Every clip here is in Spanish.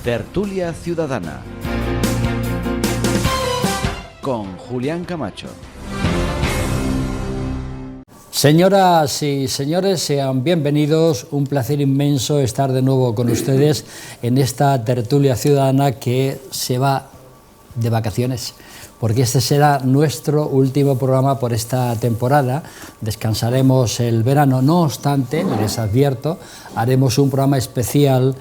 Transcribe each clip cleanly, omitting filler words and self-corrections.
Tertulia Ciudadana con Julián Camacho. Señoras y señores, sean bienvenidos. Un placer inmenso estar de nuevo con ustedes en esta tertulia ciudadana que se va de vacaciones, porque este será nuestro último programa por esta temporada. Descansaremos el verano. No obstante, les advierto, haremos un programa especial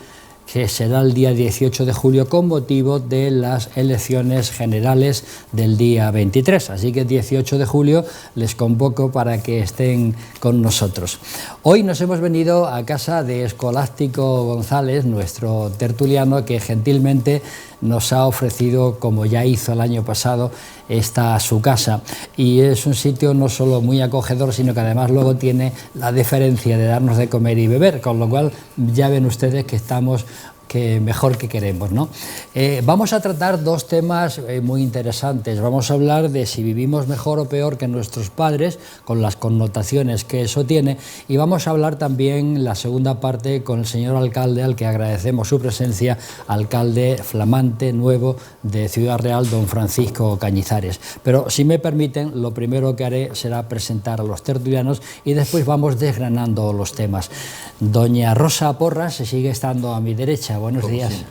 que será el día 18 de julio con motivo de las elecciones generales del día 23. Así que el 18 de julio les convoco para que estén con nosotros. Hoy nos hemos venido a casa de Escolástico González, nuestro tertuliano, que gentilmente nos ha ofrecido, como ya hizo el año pasado, su casa. Y es un sitio no solo muy acogedor, sino que además luego tiene la deferencia de darnos de comer y beber, con lo cual ya ven ustedes que estamos mejor que queremos, ¿no? Vamos a tratar dos temas muy interesantes. Vamos a hablar de si vivimos mejor o peor que nuestros padres, con las connotaciones que eso tiene, y vamos a hablar también la segunda parte con el señor alcalde, al que agradecemos su presencia, alcalde flamante nuevo de Ciudad Real, don Francisco Cañizares. Pero si me permiten, lo primero que haré será presentar a los tertulianos y después vamos desgranando los temas. Doña Rosa Porras se sigue estando a mi derecha. Buenos días.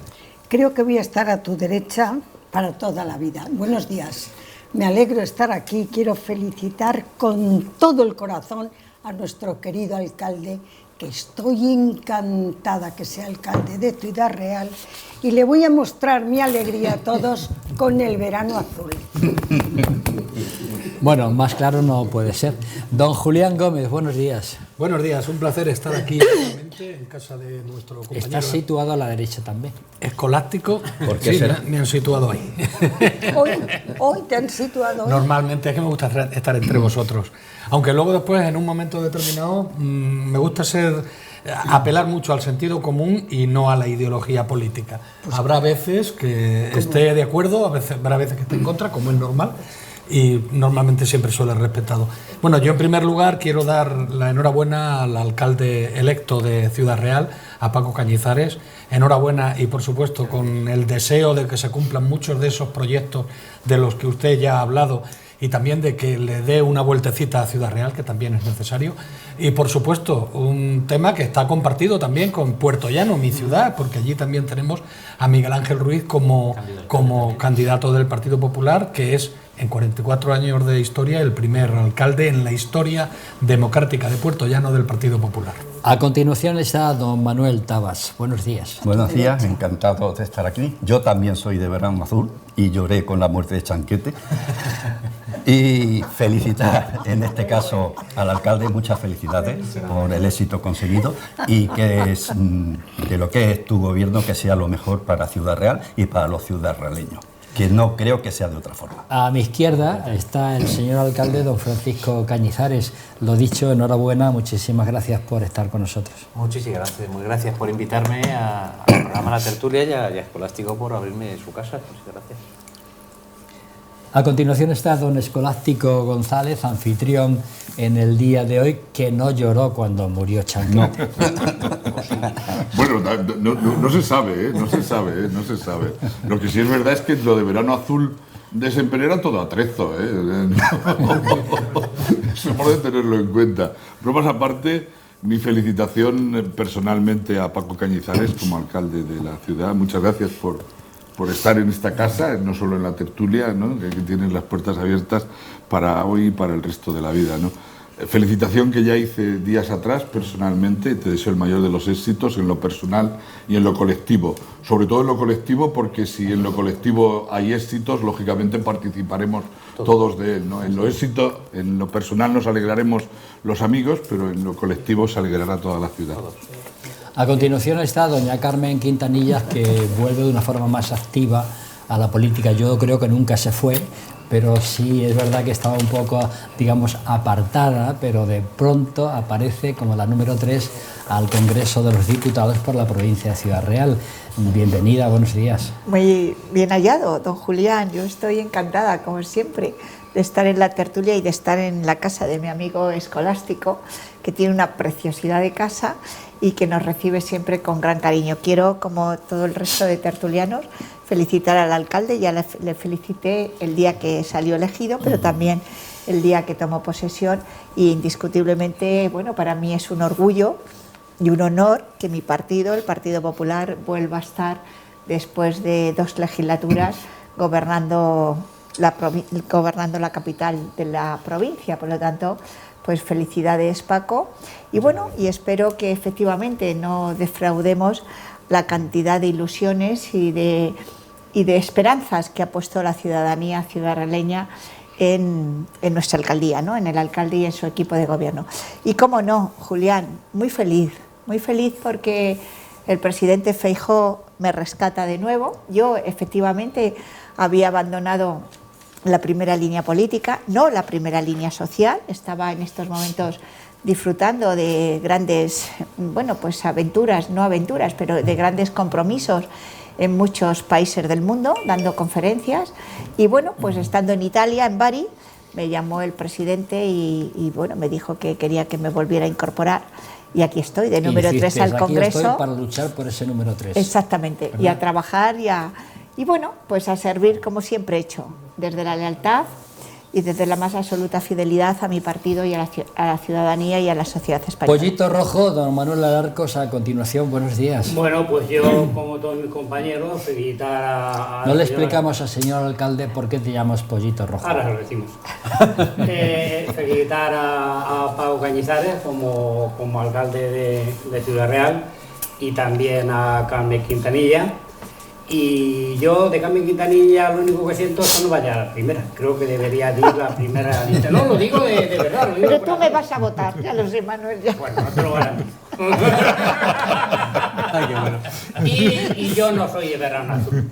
Creo que voy a estar a tu derecha para toda la vida. Buenos días. Me alegro de estar aquí. Quiero felicitar con todo el corazón a nuestro querido alcalde, que estoy encantada que sea alcalde de Ciudad Real, y le voy a mostrar mi alegría a todos con el verano azul. Bueno, más claro no puede ser. Don Julián Gómez, buenos días. Buenos días, un placer estar aquí nuevamente en casa de nuestro compañero. Está situado a la derecha también. Escolástico. ¿Por qué sí, será? Me han situado ahí. Hoy te han situado. Normalmente es que me gusta estar entre vosotros. Aunque luego después, en un momento determinado, me gusta apelar mucho al sentido común y no a la ideología política. Pues, habrá veces que esté de acuerdo, habrá veces que esté en contra, como es normal. Y normalmente siempre suele respetado. Bueno, yo en primer lugar quiero dar la enhorabuena al alcalde electo de Ciudad Real, a Paco Cañizares. Enhorabuena, y por supuesto con el deseo de que se cumplan muchos de esos proyectos de los que usted ya ha hablado, y también de que le dé una vueltecita a Ciudad Real, que también es necesario. Y por supuesto, un tema que está compartido también con Puerto Llano, mi ciudad, porque allí también tenemos a Miguel Ángel Ruiz como candidato del Partido Popular, que es, en 44 años de historia, el primer alcalde en la historia democrática de Puerto Llano del Partido Popular. A continuación está don Manuel Tabas. Buenos días. Buenos días, encantado de estar aquí. Yo también soy de Verano Azul y lloré con la muerte de Chanquete. Y felicitar, en este caso, al alcalde, muchas felicidades por el éxito conseguido, y que lo que es tu gobierno, que sea lo mejor para Ciudad Real y para los ciudadrealeños, que no creo que sea de otra forma. A mi izquierda está el señor alcalde, don Francisco Cañizares. Lo dicho, enhorabuena, muchísimas gracias por estar con nosotros. Muchísimas gracias, muy gracias por invitarme al programa La Tertulia y a Escolástico por abrirme su casa. Muchas gracias. A continuación está don Escolástico González, anfitrión en el día de hoy, que no lloró cuando murió Chanquete. Bueno, no se sabe, ¿eh? No se sabe. Lo que sí es verdad es que lo de Verano Azul de Semper era todo atrezo, ¿eh? Eso hemos de tenerlo en cuenta. Bromas aparte, mi felicitación personalmente a Paco Cañizares como alcalde de la ciudad. Muchas gracias por estar en esta casa, no solo en la tertulia, ¿no? Que tienen las puertas abiertas para hoy y para el resto de la vida, ¿no? Felicitación que ya hice días atrás personalmente. Te deseo el mayor de los éxitos en lo personal y en lo colectivo. Sobre todo en lo colectivo, porque si en lo colectivo hay éxitos, lógicamente participaremos todos de él, ¿no? En lo personal nos alegraremos los amigos, pero en lo colectivo se alegrará toda la ciudad. A continuación está doña Carmen Quintanillas, que vuelve de una forma más activa a la política. Yo creo que nunca se fue, pero sí es verdad que estaba un poco, digamos, apartada, pero de pronto aparece como la número 3 al Congreso de los Diputados por la provincia de Ciudad Real. Bienvenida, buenos días. Muy bien hallado, don Julián. Yo estoy encantada, como siempre, de estar en la tertulia y de estar en la casa de mi amigo Escolástico, que tiene una preciosidad de casa y que nos recibe siempre con gran cariño. Quiero, como todo el resto de tertulianos, felicitar al alcalde. Ya le felicité el día que salió elegido, pero también el día que tomó posesión, y indiscutiblemente, bueno, para mí es un orgullo y un honor que mi partido, el Partido Popular, vuelva a estar después de 2 legislaturas gobernando la capital de la provincia. Por lo tanto, pues felicidades, Paco, y bueno, y espero que efectivamente no defraudemos la cantidad de ilusiones y de esperanzas que ha puesto la ciudadanía ciudadraleña en nuestra alcaldía, ¿no? En el alcalde y en su equipo de gobierno. Y cómo no, Julián, muy feliz porque el presidente Feijóo me rescata de nuevo. Yo efectivamente había abandonado la primera línea política, no la primera línea social. Estaba en estos momentos disfrutando de grandes, bueno, pues aventuras, no aventuras, pero de grandes compromisos en muchos países del mundo, dando conferencias. Y bueno, pues estando en Italia, en Bari, me llamó el presidente y bueno, me dijo que quería que me volviera a incorporar. Y aquí estoy, de número 3 al Congreso. Aquí estoy para luchar por ese número 3. Exactamente, ¿verdad? Y a trabajar y bueno, pues a servir como siempre he hecho, desde la lealtad y desde la más absoluta fidelidad a mi partido y a la ciudadanía y a la sociedad española. Pollito Rojo, don Manuel Alarcos, a continuación, buenos días. Bueno, pues yo, como todos mis compañeros, felicitar a no le explicamos al señor alcalde por qué te llamas Pollito Rojo. Ahora se lo decimos. Felicitar a Paco Cañizares como alcalde de Ciudad Real, y también a Carmen Quintanilla. Y yo de Carmen Quintanilla lo único que siento es que no vaya a la primera. Creo que debería ir la primera lista. No, lo digo de verdad. Lo digo. Pero tú me vas a votar, ya lo sé, Manuel. Ya. Bueno, no te lo garantizo. Ay, qué bueno. Y yo no soy de Verano Azul.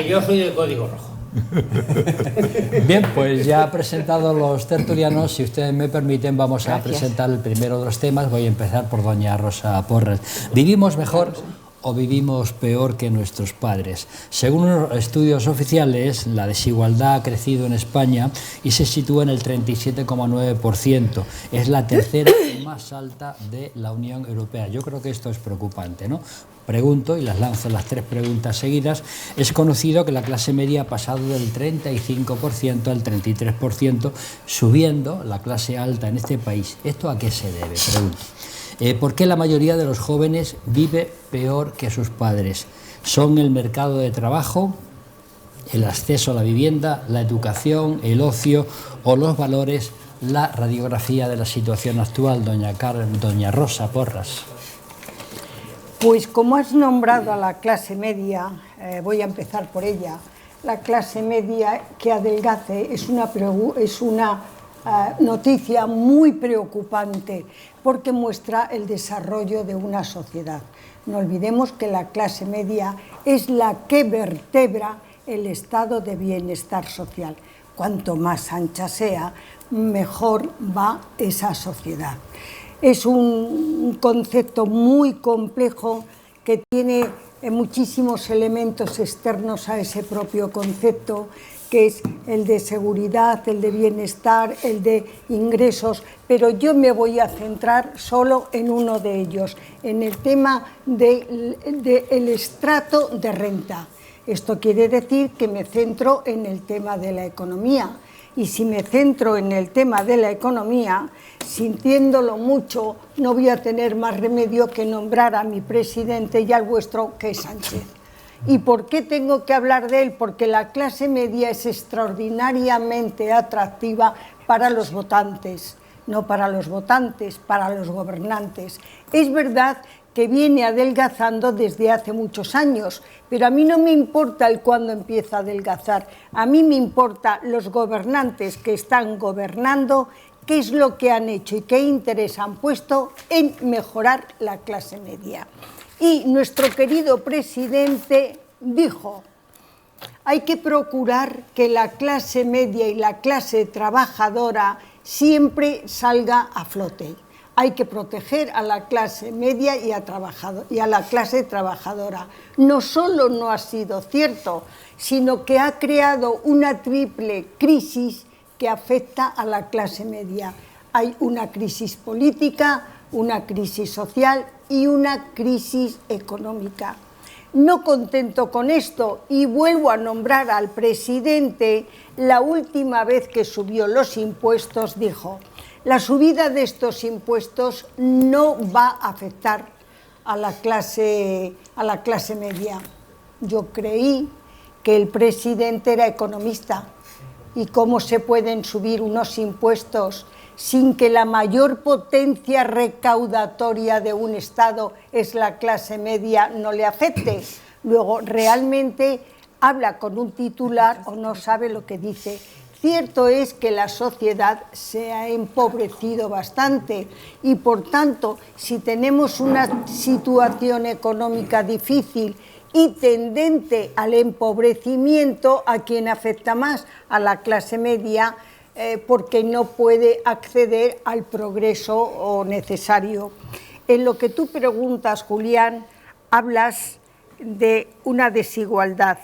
Yo soy del Código Rojo. Bien, pues ya presentado los tertulianos, si ustedes me permiten, vamos a Gracias. presentar el primero de los temas. Voy a empezar por doña Rosa Porras. ¿Vivimos mejor o vivimos peor que nuestros padres? Según unos estudios oficiales, la desigualdad ha crecido en España y se sitúa en el 37,9%. Es la tercera más alta de la Unión Europea. Yo creo que esto es preocupante, ¿no? Pregunto, y las lanzo las 3 preguntas seguidas. Es conocido que la clase media ha pasado del 35% al 33%, subiendo la clase alta en este país. ¿Esto a qué se debe? Pregunto. ¿Por qué la mayoría de los jóvenes vive peor que sus padres? ¿Son el mercado de trabajo, el acceso a la vivienda, la educación, el ocio o los valores, la radiografía de la situación actual? Doña Rosa Porras. Pues como has nombrado a la clase media, voy a empezar por ella. La clase media que adelgace es una noticia muy preocupante, porque muestra el desarrollo de una sociedad. No olvidemos que la clase media es la que vertebra el estado de bienestar social. Cuanto más ancha sea, mejor va esa sociedad. Es un concepto muy complejo que tiene muchísimos elementos externos a ese propio concepto, que es el de seguridad, el de bienestar, el de ingresos, pero yo me voy a centrar solo en uno de ellos, en el tema del estrato de renta. Esto quiere decir que me centro en el tema de la economía, y si me centro en el tema de la economía, sintiéndolo mucho, no voy a tener más remedio que nombrar a mi presidente y al vuestro, que es Sánchez. ¿Y por qué tengo que hablar de él? Porque la clase media es extraordinariamente atractiva para los votantes, no para los votantes, para los gobernantes. Es verdad que viene adelgazando desde hace muchos años, pero a mí no me importa el cuándo empieza a adelgazar, a mí me importa los gobernantes que están gobernando, qué es lo que han hecho y qué interés han puesto en mejorar la clase media. Y nuestro querido presidente dijo: hay que procurar que la clase media y la clase trabajadora siempre salga a flote. Hay que proteger a la clase media y a la clase trabajadora. No solo no ha sido cierto, sino que ha creado una triple crisis que afecta a la clase media. Hay una crisis política, una crisis social y una crisis económica. No contento con esto, y vuelvo a nombrar al presidente, la última vez que subió los impuestos dijo: la subida de estos impuestos no va a afectar a la clase media. Yo creí que el presidente era economista, y cómo se pueden subir unos impuestos sin que la mayor potencia recaudatoria de un Estado es la clase media, no le afecte. Luego, realmente habla con un titular o no sabe lo que dice. Cierto es que la sociedad se ha empobrecido bastante y, por tanto, si tenemos una situación económica difícil y tendente al empobrecimiento, ¿a quién afecta más? A la clase media, porque no puede acceder al progreso necesario. En lo que tú preguntas, Julián, hablas de una desigualdad.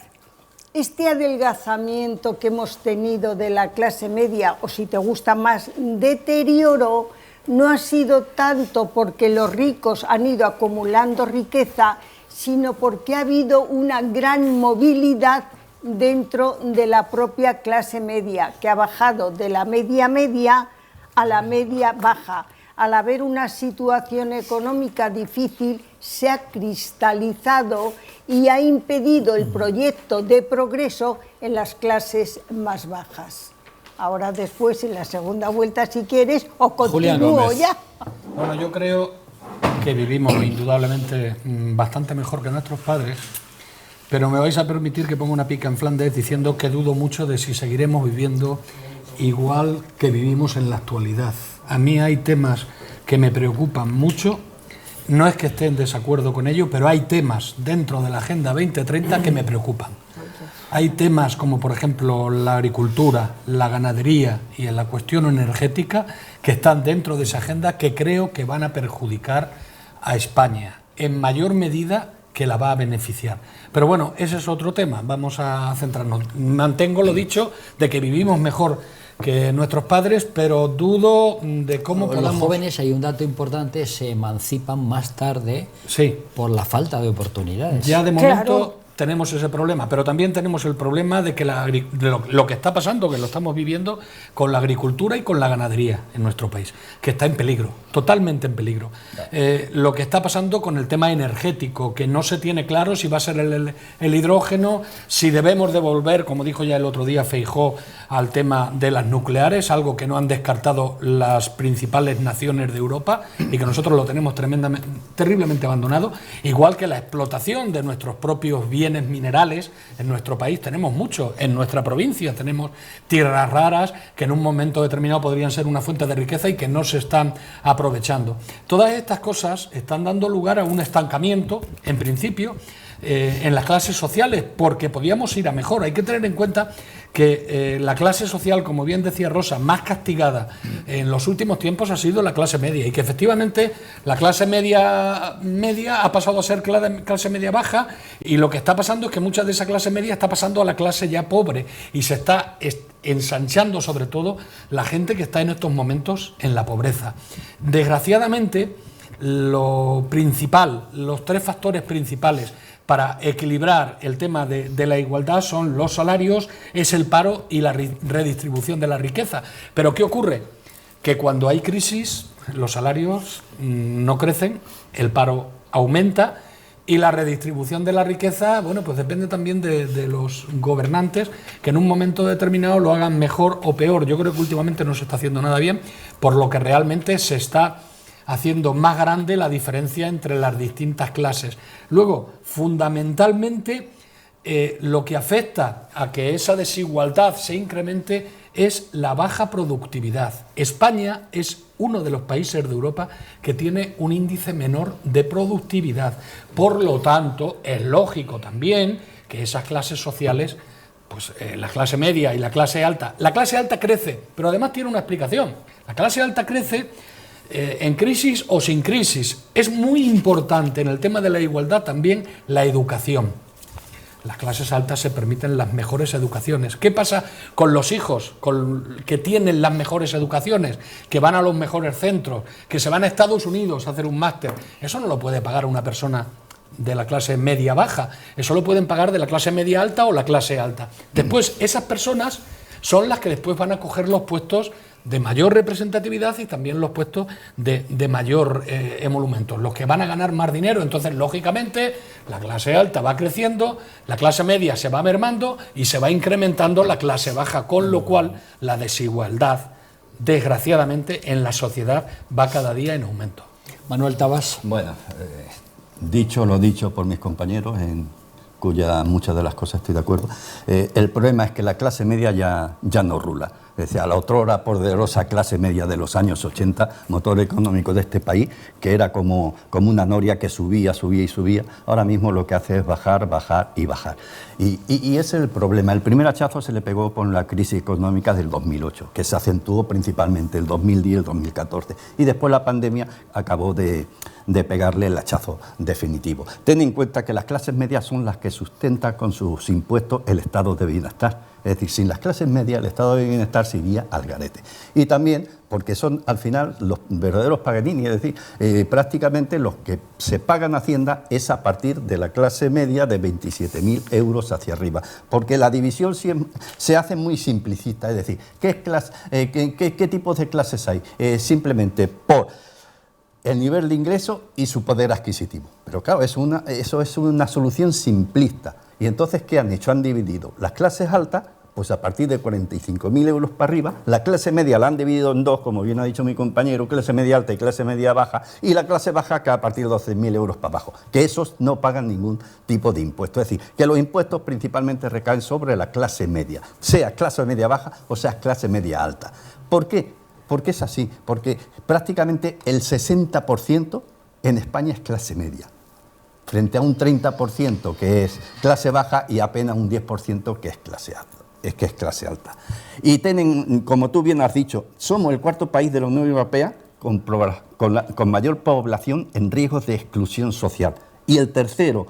Este adelgazamiento que hemos tenido de la clase media, o si te gusta más, deterioro, no ha sido tanto porque los ricos han ido acumulando riqueza, sino porque ha habido una gran movilidad dentro de la propia clase media, que ha bajado de la media a la media baja. Al haber una situación económica difícil, se ha cristalizado y ha impedido el proyecto de progreso en las clases más bajas. Ahora después, en la segunda vuelta, si quieres, o continúo ya. Bueno, yo creo que vivimos indudablemente bastante mejor que nuestros padres, pero me vais a permitir que ponga una pica en Flandes diciendo que dudo mucho de si seguiremos viviendo igual que vivimos en la actualidad. A mí hay temas que me preocupan mucho, no es que esté en desacuerdo con ello, pero hay temas dentro de la Agenda 2030 que me preocupan. Hay temas como, por ejemplo, la agricultura, la ganadería y la cuestión energética que están dentro de esa agenda que creo que van a perjudicar a España en mayor medida que la va a beneficiar. Pero bueno, ese es otro tema, vamos a centrarnos. Mantengo lo dicho de que vivimos mejor que nuestros padres, pero dudo de cómo podamos... Los jóvenes, hay un dato importante, se emancipan más tarde, sí, por la falta de oportunidades. Ya de momento... Claro. Tenemos ese problema, pero también tenemos el problema de que lo que está pasando, que lo estamos viviendo con la agricultura y con la ganadería en nuestro país, que está en peligro, totalmente en peligro. Lo que está pasando con el tema energético, que no se tiene claro si va a ser el hidrógeno, si debemos devolver, como dijo ya el otro día Feijóo, al tema de las nucleares, algo que no han descartado las principales naciones de Europa y que nosotros lo tenemos terriblemente abandonado, igual que la explotación de nuestros propios bienes minerales. En nuestro país tenemos mucho, en nuestra provincia tenemos tierras raras que en un momento determinado podrían ser una fuente de riqueza y que no se están aprovechando. Todas estas cosas están dando lugar a un estancamiento, en principio, en las clases sociales, porque podíamos ir a mejor. Hay que tener en cuenta que la clase social, como bien decía Rosa, más castigada en los últimos tiempos ha sido la clase media, y que efectivamente la clase media ha pasado a ser clase media baja, y lo que está pasando es que mucha de esa clase media está pasando a la clase ya pobre, y se está ensanchando sobre todo la gente que está en estos momentos en la pobreza. Desgraciadamente, lo principal, los tres factores principales para equilibrar el tema de la igualdad son los salarios, es el paro y la redistribución de la riqueza. Pero ¿qué ocurre? Que cuando hay crisis, los salarios no crecen, el paro aumenta y la redistribución de la riqueza, bueno, pues depende también de los gobernantes, que en un momento determinado lo hagan mejor o peor. Yo creo que últimamente no se está haciendo nada bien, por lo que realmente se está haciendo más grande la diferencia entre las distintas clases. Luego, fundamentalmente, lo que afecta a que esa desigualdad se incremente es la baja productividad. España es uno de los países de Europa que tiene un índice menor de productividad. Por lo tanto, es lógico también que esas clases sociales, pues la clase media y la clase alta crece, pero además tiene una explicación. La clase alta crece en crisis o sin crisis. Es muy importante en el tema de la igualdad también la educación. las clases altas se permiten las mejores educaciones. ¿Qué pasa con los hijos que tienen las mejores educaciones, que van a los mejores centros, que se van a Estados Unidos a hacer un máster? Eso no lo puede pagar una persona de la clase media baja, eso lo pueden pagar de la clase media alta o la clase alta. Después, esas personas son las que después van a coger los puestos de mayor representatividad y también los puestos de mayor emolumento, los que van a ganar más dinero. Entonces, lógicamente, la clase alta va creciendo, la clase media se va mermando y se va incrementando la clase baja, con lo cual la desigualdad, desgraciadamente, en la sociedad va cada día en aumento. Manuel Tabas. Bueno, dicho lo dicho por mis compañeros, en cuya muchas de las cosas estoy de acuerdo, el problema es que la clase media ya no rula. Es decir, a la otrora poderosa clase media de los años 80, motor económico de este país, que era como una noria que subía, subía y subía, ahora mismo lo que hace es bajar, bajar y bajar. Y ese es el problema. El primer hachazo se le pegó con la crisis económica del 2008, que se acentuó principalmente el 2010 y el 2014. Y después la pandemia acabó de pegarle el hachazo definitivo. Ten en cuenta que las clases medias son las que sustentan con sus impuestos el estado de bienestar. Es decir, sin las clases medias el estado de bienestar se iría al garete. Y también porque son al final los verdaderos Paganini, es decir, prácticamente los que se pagan Hacienda es a partir de la clase media de 27.000 euros hacia arriba. Porque la división se hace muy simplicista, es decir, ¿qué tipos de clases hay? Simplemente por el nivel de ingreso y su poder adquisitivo. Pero claro, eso es una solución simplista. Y entonces, ¿qué han hecho? Han dividido las clases altas, pues a partir de 45.000 euros para arriba, la clase media la han dividido en dos, como bien ha dicho mi compañero, clase media alta y clase media baja, y la clase baja que a partir de 12.000 euros para abajo, que esos no pagan ningún tipo de impuesto. Es decir, que los impuestos principalmente recaen sobre la clase media, sea clase media baja o sea clase media alta. ¿Por qué? Porque es así, porque prácticamente el 60% en España es clase media, frente a un 30% que es clase baja y apenas un 10% que es clase alta. Y como tú bien has dicho, somos el cuarto país de la Unión Europea con mayor población en riesgos de exclusión social y el tercero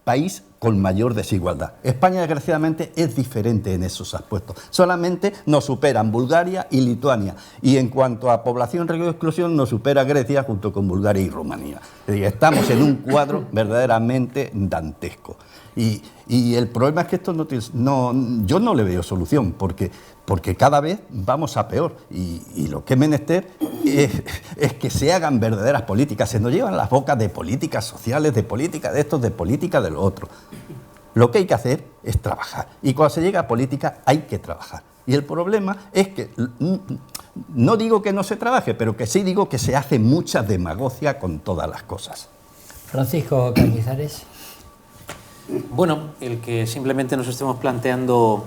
país con mayor desigualdad. España, desgraciadamente, es diferente en esos aspectos. Solamente nos superan Bulgaria y Lituania. Y en cuanto a población en riesgo de exclusión, nos supera Grecia junto con Bulgaria y Rumanía. Es decir, estamos en un cuadro verdaderamente dantesco. Y el problema es que esto yo no le veo solución, porque cada vez vamos a peor. Y lo que es menester es que se hagan verdaderas políticas. Se nos llevan las bocas de políticas sociales, de política de esto, de política de lo otro. Lo que hay que hacer es trabajar. Y cuando se llega a política hay que trabajar. Y el problema es que, no digo que no se trabaje, pero que sí digo que se hace mucha demagogia con todas las cosas. Francisco Cañizares. Bueno, el que simplemente nos estemos planteando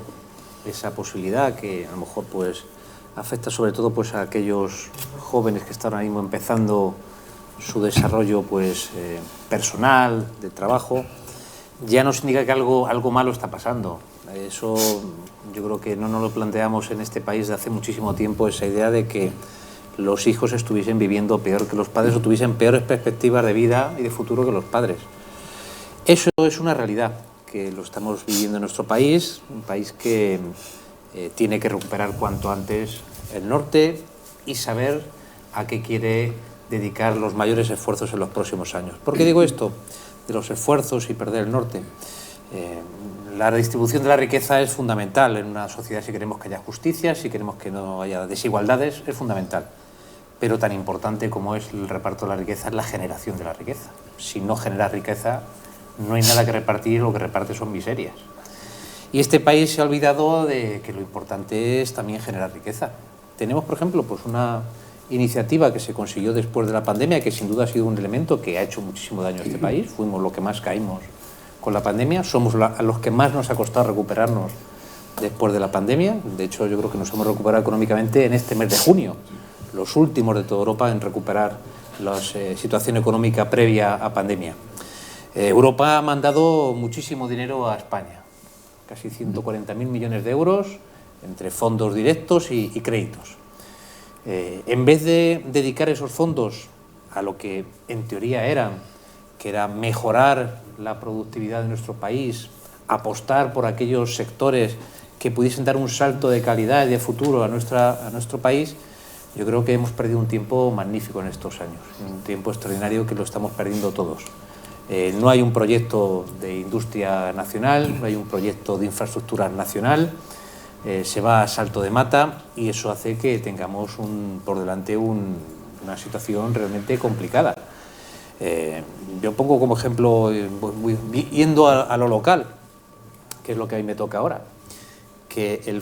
esa posibilidad que a lo mejor pues afecta sobre todo pues a aquellos jóvenes que están ahora mismo empezando su desarrollo pues personal, de trabajo, ya nos indica que algo malo está pasando. Eso yo creo que no nos lo planteamos en este país de hace muchísimo tiempo, esa idea de que los hijos estuviesen viviendo peor que los padres o tuviesen peores perspectivas de vida y de futuro que los padres. Eso es una realidad que lo estamos viviendo en nuestro país, un país que tiene que recuperar cuanto antes el norte y saber a qué quiere dedicar los mayores esfuerzos en los próximos años. ¿Por qué digo esto de los esfuerzos y perder el norte? La redistribución de la riqueza es fundamental en una sociedad. Si queremos que haya justicia, si queremos que no haya desigualdades, es fundamental. Pero tan importante como es el reparto de la riqueza es la generación de la riqueza. Si no genera riqueza, no hay nada que repartir, lo que reparte son miserias. Y este país se ha olvidado de que lo importante es también generar riqueza. Tenemos, por ejemplo, pues una iniciativa que se consiguió después de la pandemia, que sin duda ha sido un elemento que ha hecho muchísimo daño a este país. Fuimos los que más caímos con la pandemia, somos a los que más nos ha costado recuperarnos después de la pandemia. De hecho, yo creo que nos hemos recuperado económicamente en este mes de junio, los últimos de toda Europa en recuperar la situación económica previa a pandemia. Europa ha mandado muchísimo dinero a España, casi 140.000 millones de euros entre fondos directos y créditos. En vez de dedicar esos fondos a lo que en teoría eran, que era mejorar la productividad de nuestro país, apostar por aquellos sectores que pudiesen dar un salto de calidad y de futuro a nuestro país, yo creo que hemos perdido un tiempo magnífico en estos años, un tiempo extraordinario que lo estamos perdiendo todos. No hay un proyecto de industria nacional, no hay un proyecto de infraestructura nacional, se va a salto de mata y eso hace que tengamos por delante una situación realmente complicada. Yo pongo como ejemplo, yendo a lo local, que es lo que a mí me toca ahora, que el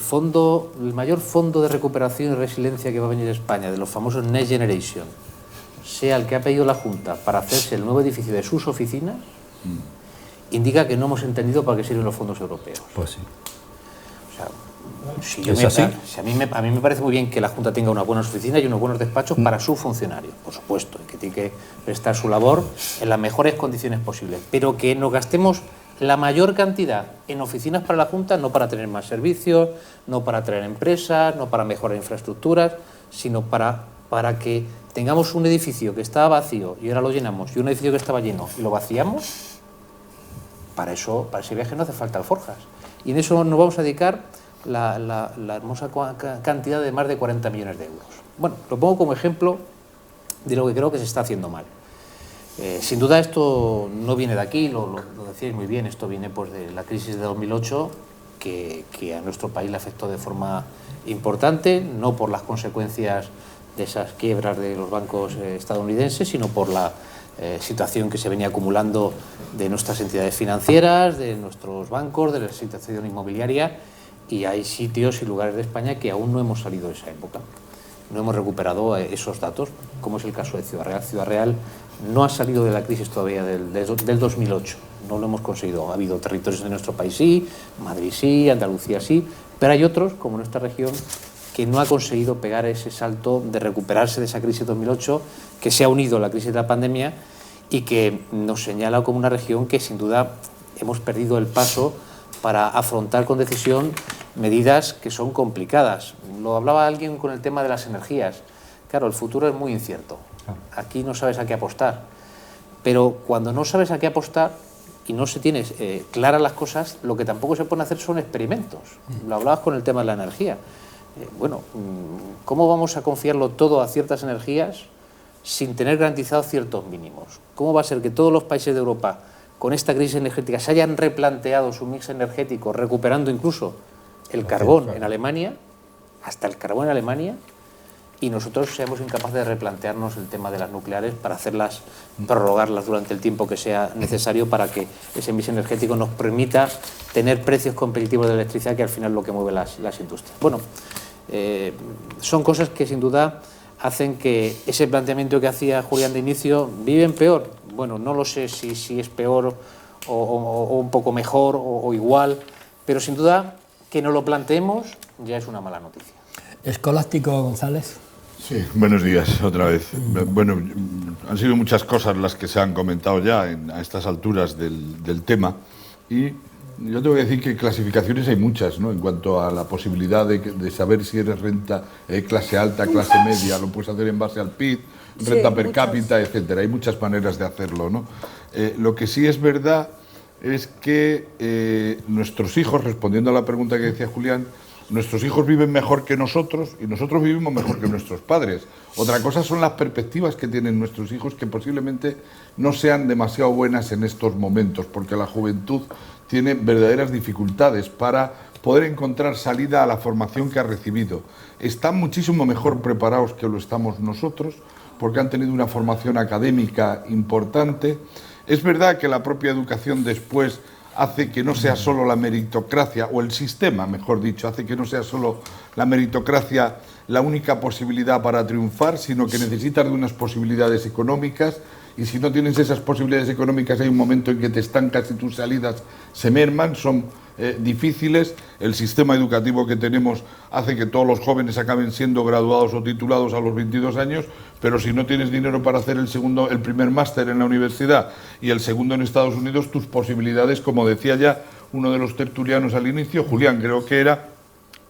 mayor fondo de recuperación y resiliencia que va a venir a España, de los famosos Next Generation, sea el que ha pedido la Junta para hacerse el nuevo edificio de sus oficinas, indica que no hemos entendido para qué sirven los fondos europeos. Pues sí. O sea, a mí me parece muy bien que la Junta tenga unas buenas oficinas y unos buenos despachos para sus funcionarios, por supuesto, y que tiene que prestar su labor en las mejores condiciones posibles, pero que nos gastemos la mayor cantidad en oficinas para la Junta, no para tener más servicios, no para traer empresas, no para mejorar infraestructuras, sino para que tengamos un edificio que estaba vacío y ahora lo llenamos, y un edificio que estaba lleno y lo vaciamos. Para ese viaje no hace falta alforjas. Y en eso nos vamos a dedicar la hermosa cantidad de más de 40 millones de euros. Bueno, lo pongo como ejemplo de lo que creo que se está haciendo mal. Sin duda esto no viene de aquí, lo decíais muy bien, esto viene pues de la crisis de 2008 que a nuestro país le afectó de forma importante, no por las consecuencias de esas quiebras de los bancos estadounidenses, sino por la situación que se venía acumulando de nuestras entidades financieras, de nuestros bancos, de la situación inmobiliaria, y hay sitios y lugares de España que aún no hemos salido de esa época. No hemos recuperado esos datos, como es el caso de Ciudad Real. Ciudad Real no ha salido de la crisis todavía del 2008, no lo hemos conseguido. Ha habido territorios de nuestro país sí, Madrid sí, Andalucía sí, pero hay otros, como nuestra región, que no ha conseguido pegar ese salto de recuperarse de esa crisis de 2008, que se ha unido a la crisis de la pandemia y que nos señala como una región que sin duda hemos perdido el paso para afrontar con decisión medidas que son complicadas. Lo hablaba alguien con el tema de las energías. Claro, el futuro es muy incierto. Aquí no sabes a qué apostar. Pero cuando no sabes a qué apostar y no se tienes claras las cosas, lo que tampoco se pueden hacer son experimentos. Lo hablabas con el tema de la energía. Bueno, ¿cómo vamos a confiarlo todo a ciertas energías sin tener garantizados ciertos mínimos? ¿Cómo va a ser que todos los países de Europa con esta crisis energética se hayan replanteado su mix energético, recuperando incluso el carbón en Alemania, hasta el carbón en Alemania, y nosotros seamos incapaces de replantearnos el tema de las nucleares para hacerlas, prorrogarlas durante el tiempo que sea necesario para que ese mix energético nos permita tener precios competitivos de electricidad, que al final es lo que mueve las industrias? Bueno, son cosas que sin duda hacen que ese planteamiento que hacía Julián de inicio, ¿viven peor? Bueno, no lo sé si es peor o un poco mejor o igual, pero sin duda que no lo planteemos ya es una mala noticia. Escolástico González. Sí, buenos días otra vez. Bueno, han sido muchas cosas las que se han comentado ya a estas alturas del tema, y yo te voy a decir que clasificaciones hay muchas, ¿no? En cuanto a la posibilidad de saber si eres renta clase alta, clase media, lo puedes hacer en base al PIB, renta per cápita, etcétera. Hay muchas maneras de hacerlo, ¿no? Lo que sí es verdad es que nuestros hijos, respondiendo a la pregunta que decía Julián, nuestros hijos viven mejor que nosotros y nosotros vivimos mejor que nuestros padres. Otra cosa son las perspectivas que tienen nuestros hijos, que posiblemente no sean demasiado buenas en estos momentos, porque la juventud tiene verdaderas dificultades para poder encontrar salida a la formación que ha recibido. Están muchísimo mejor preparados que lo estamos nosotros, porque han tenido una formación académica importante. Es verdad que la propia educación después hace que no sea solo la meritocracia, o el sistema, mejor dicho, hace que no sea solo la meritocracia la única posibilidad para triunfar, sino que necesitas de unas posibilidades económicas, y si no tienes esas posibilidades económicas hay un momento en que te estancas y tus salidas se merman, son difíciles. El sistema educativo que tenemos hace que todos los jóvenes acaben siendo graduados o titulados a los 22 años, pero si no tienes dinero para hacer el primer máster en la universidad y el segundo en Estados Unidos, tus posibilidades, como decía ya uno de los tertulianos al inicio, Julián creo que era,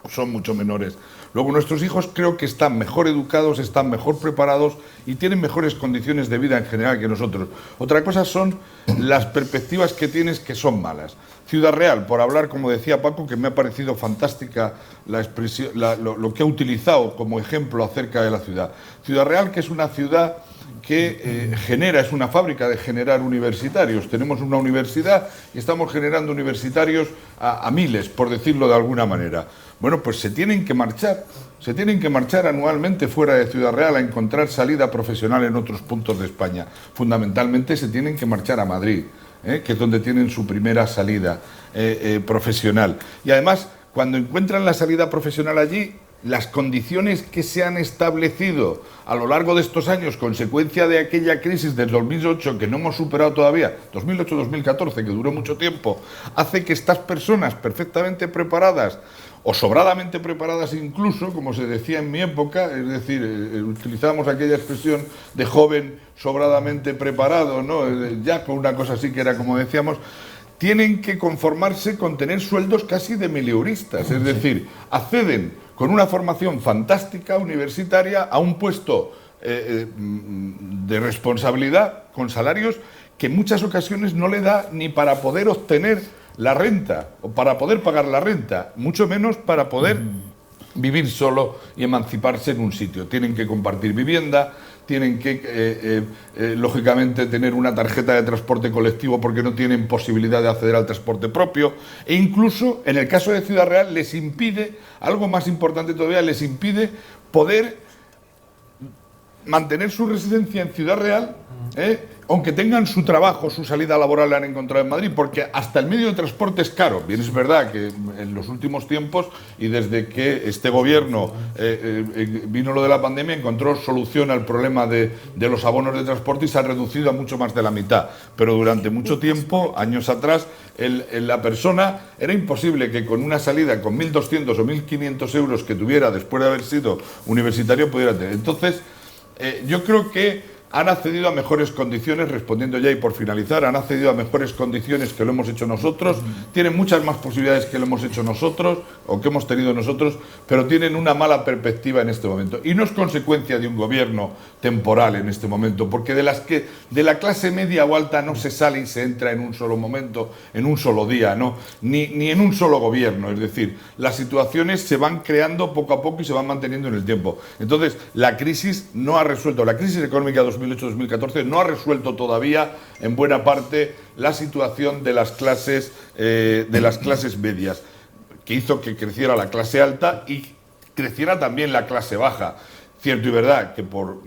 son mucho menores. Luego nuestros hijos creo que están mejor educados, están mejor preparados y tienen mejores condiciones de vida en general que nosotros. Otra cosa son las perspectivas que tienes, que son malas. Ciudad Real, por hablar, como decía Paco, que me ha parecido fantástica la expresión, lo que ha utilizado como ejemplo acerca de la ciudad. Ciudad Real, que es una ciudad que es una fábrica de generar universitarios. Tenemos una universidad y estamos generando universitarios a miles, por decirlo de alguna manera. Bueno, pues se tienen que marchar anualmente fuera de Ciudad Real a encontrar salida profesional en otros puntos de España. Fundamentalmente se tienen que marchar a Madrid, que es donde tienen su primera salida profesional. Y además, cuando encuentran la salida profesional allí, las condiciones que se han establecido a lo largo de estos años, consecuencia de aquella crisis del 2008 que no hemos superado todavía, 2008-2014, que duró mucho tiempo, hace que estas personas perfectamente preparadas, o sobradamente preparadas incluso, como se decía en mi época, es decir, utilizábamos aquella expresión de joven sobradamente preparado, ¿no? Ya con una cosa así que era como decíamos, tienen que conformarse con tener sueldos casi de mileuristas, es decir, acceden con una formación fantástica universitaria a un puesto de responsabilidad con salarios que en muchas ocasiones no le da ni para poder obtener la renta o para poder pagar la renta, mucho menos para poder vivir solo y emanciparse en un sitio. Tienen que compartir vivienda, tienen que, lógicamente, tener una tarjeta de transporte colectivo porque no tienen posibilidad de acceder al transporte propio, e incluso, en el caso de Ciudad Real, les impide, algo más importante todavía, les impide poder mantener su residencia en Ciudad Real, aunque tengan su trabajo, su salida laboral la han encontrado en Madrid, porque hasta el medio de transporte es caro. Bien, es verdad que en los últimos tiempos y desde que este gobierno vino lo de la pandemia, encontró solución al problema de los abonos de transporte y se ha reducido a mucho más de la mitad. Pero durante mucho tiempo, años atrás, la persona, era imposible que con una salida con 1.200 o 1.500 euros que tuviera después de haber sido universitario pudiera tener. Entonces, yo creo que han accedido a mejores condiciones, respondiendo ya y por finalizar, han accedido a mejores condiciones que lo hemos hecho nosotros, tienen muchas más posibilidades que lo hemos hecho nosotros, o que hemos tenido nosotros, pero tienen una mala perspectiva en este momento. Y no es consecuencia de un gobierno temporal en este momento, porque de la clase media o alta no se sale y se entra en un solo momento, en un solo día, ¿no? Ni en un solo gobierno. Es decir, las situaciones se van creando poco a poco y se van manteniendo en el tiempo. Entonces, la crisis no ha resuelto, la crisis económica 2008-2014 no ha resuelto todavía en buena parte la situación de las clases medias, que hizo que creciera la clase alta y creciera también la clase baja. Cierto y verdad que, por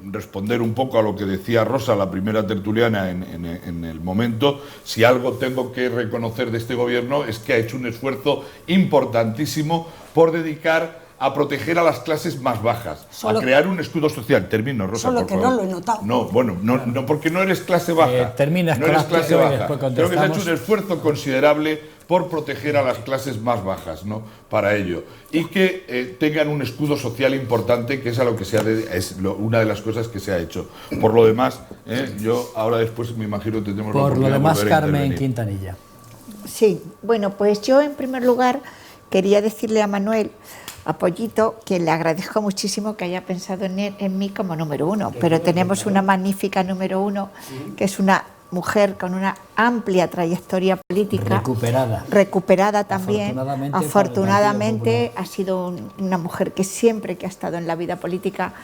responder un poco a lo que decía Rosa, la primera tertuliana en el momento, si algo tengo que reconocer de este gobierno es que ha hecho un esfuerzo importantísimo por dedicar a proteger a las clases más bajas, a crear un escudo social. Termino, Rosa, solo por que favor. no lo he notado. No, bueno, no porque no eres clase baja. Terminas no eres clase baja. Creo que se ha hecho contestamos. un esfuerzo considerable por proteger a las clases más bajas, ¿no? Para ello. Y que tengan un escudo social importante, que es a lo que una de las cosas que se ha hecho. Por lo demás, yo ahora después me imagino que tendremos la Por lo oportunidad de demás, volver a Carmen intervenir. Quintanilla. Sí, bueno, pues yo en primer lugar quería decirle a Manuel, a Pollito, que le agradezco muchísimo que haya pensado en mí como número uno, pero tenemos una magnífica número uno, que es una mujer con una amplia trayectoria política. Recuperada también. Afortunadamente ha sido una mujer que siempre que ha estado en la vida política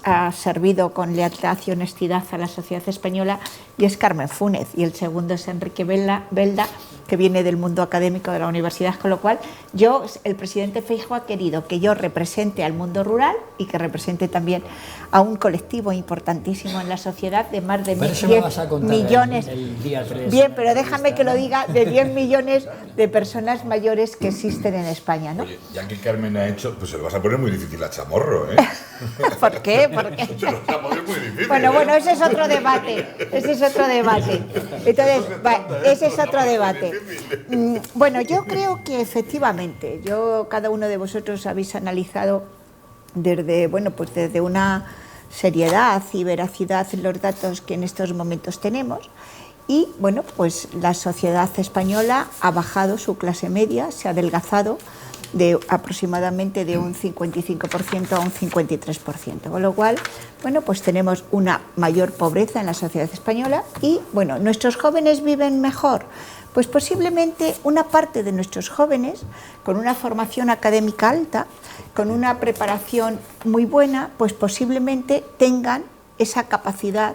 ha servido con lealtad y honestidad a la sociedad española, y es Carmen Fúnez, y el segundo es Enrique Belda, que viene del mundo académico de la universidad, con lo cual el presidente Feijóo ha querido que yo represente al mundo rural y que represente también a un colectivo importantísimo en la sociedad de más de 10 millones. El día 3, bien, pero déjame que lo diga, de 10 millones de personas mayores que existen en España, ¿no? Oye, ya que Carmen ha hecho, pues se lo vas a poner muy difícil a Chamorro, ¿eh? ¿Por qué? Porque... Se lo vas a poner muy difícil. Bueno, ese es otro debate. Entonces, ese es otro debate. Bueno, yo creo que efectivamente, cada uno de vosotros habéis analizado desde una seriedad y veracidad los datos que en estos momentos tenemos. Y bueno, pues la sociedad española ha bajado su clase media, se ha adelgazado de aproximadamente de un 55% a un 53%, con lo cual, bueno, pues tenemos una mayor pobreza en la sociedad española y, bueno, ¿nuestros jóvenes viven mejor? Pues posiblemente una parte de nuestros jóvenes, con una formación académica alta, con una preparación muy buena, pues posiblemente tengan esa capacidad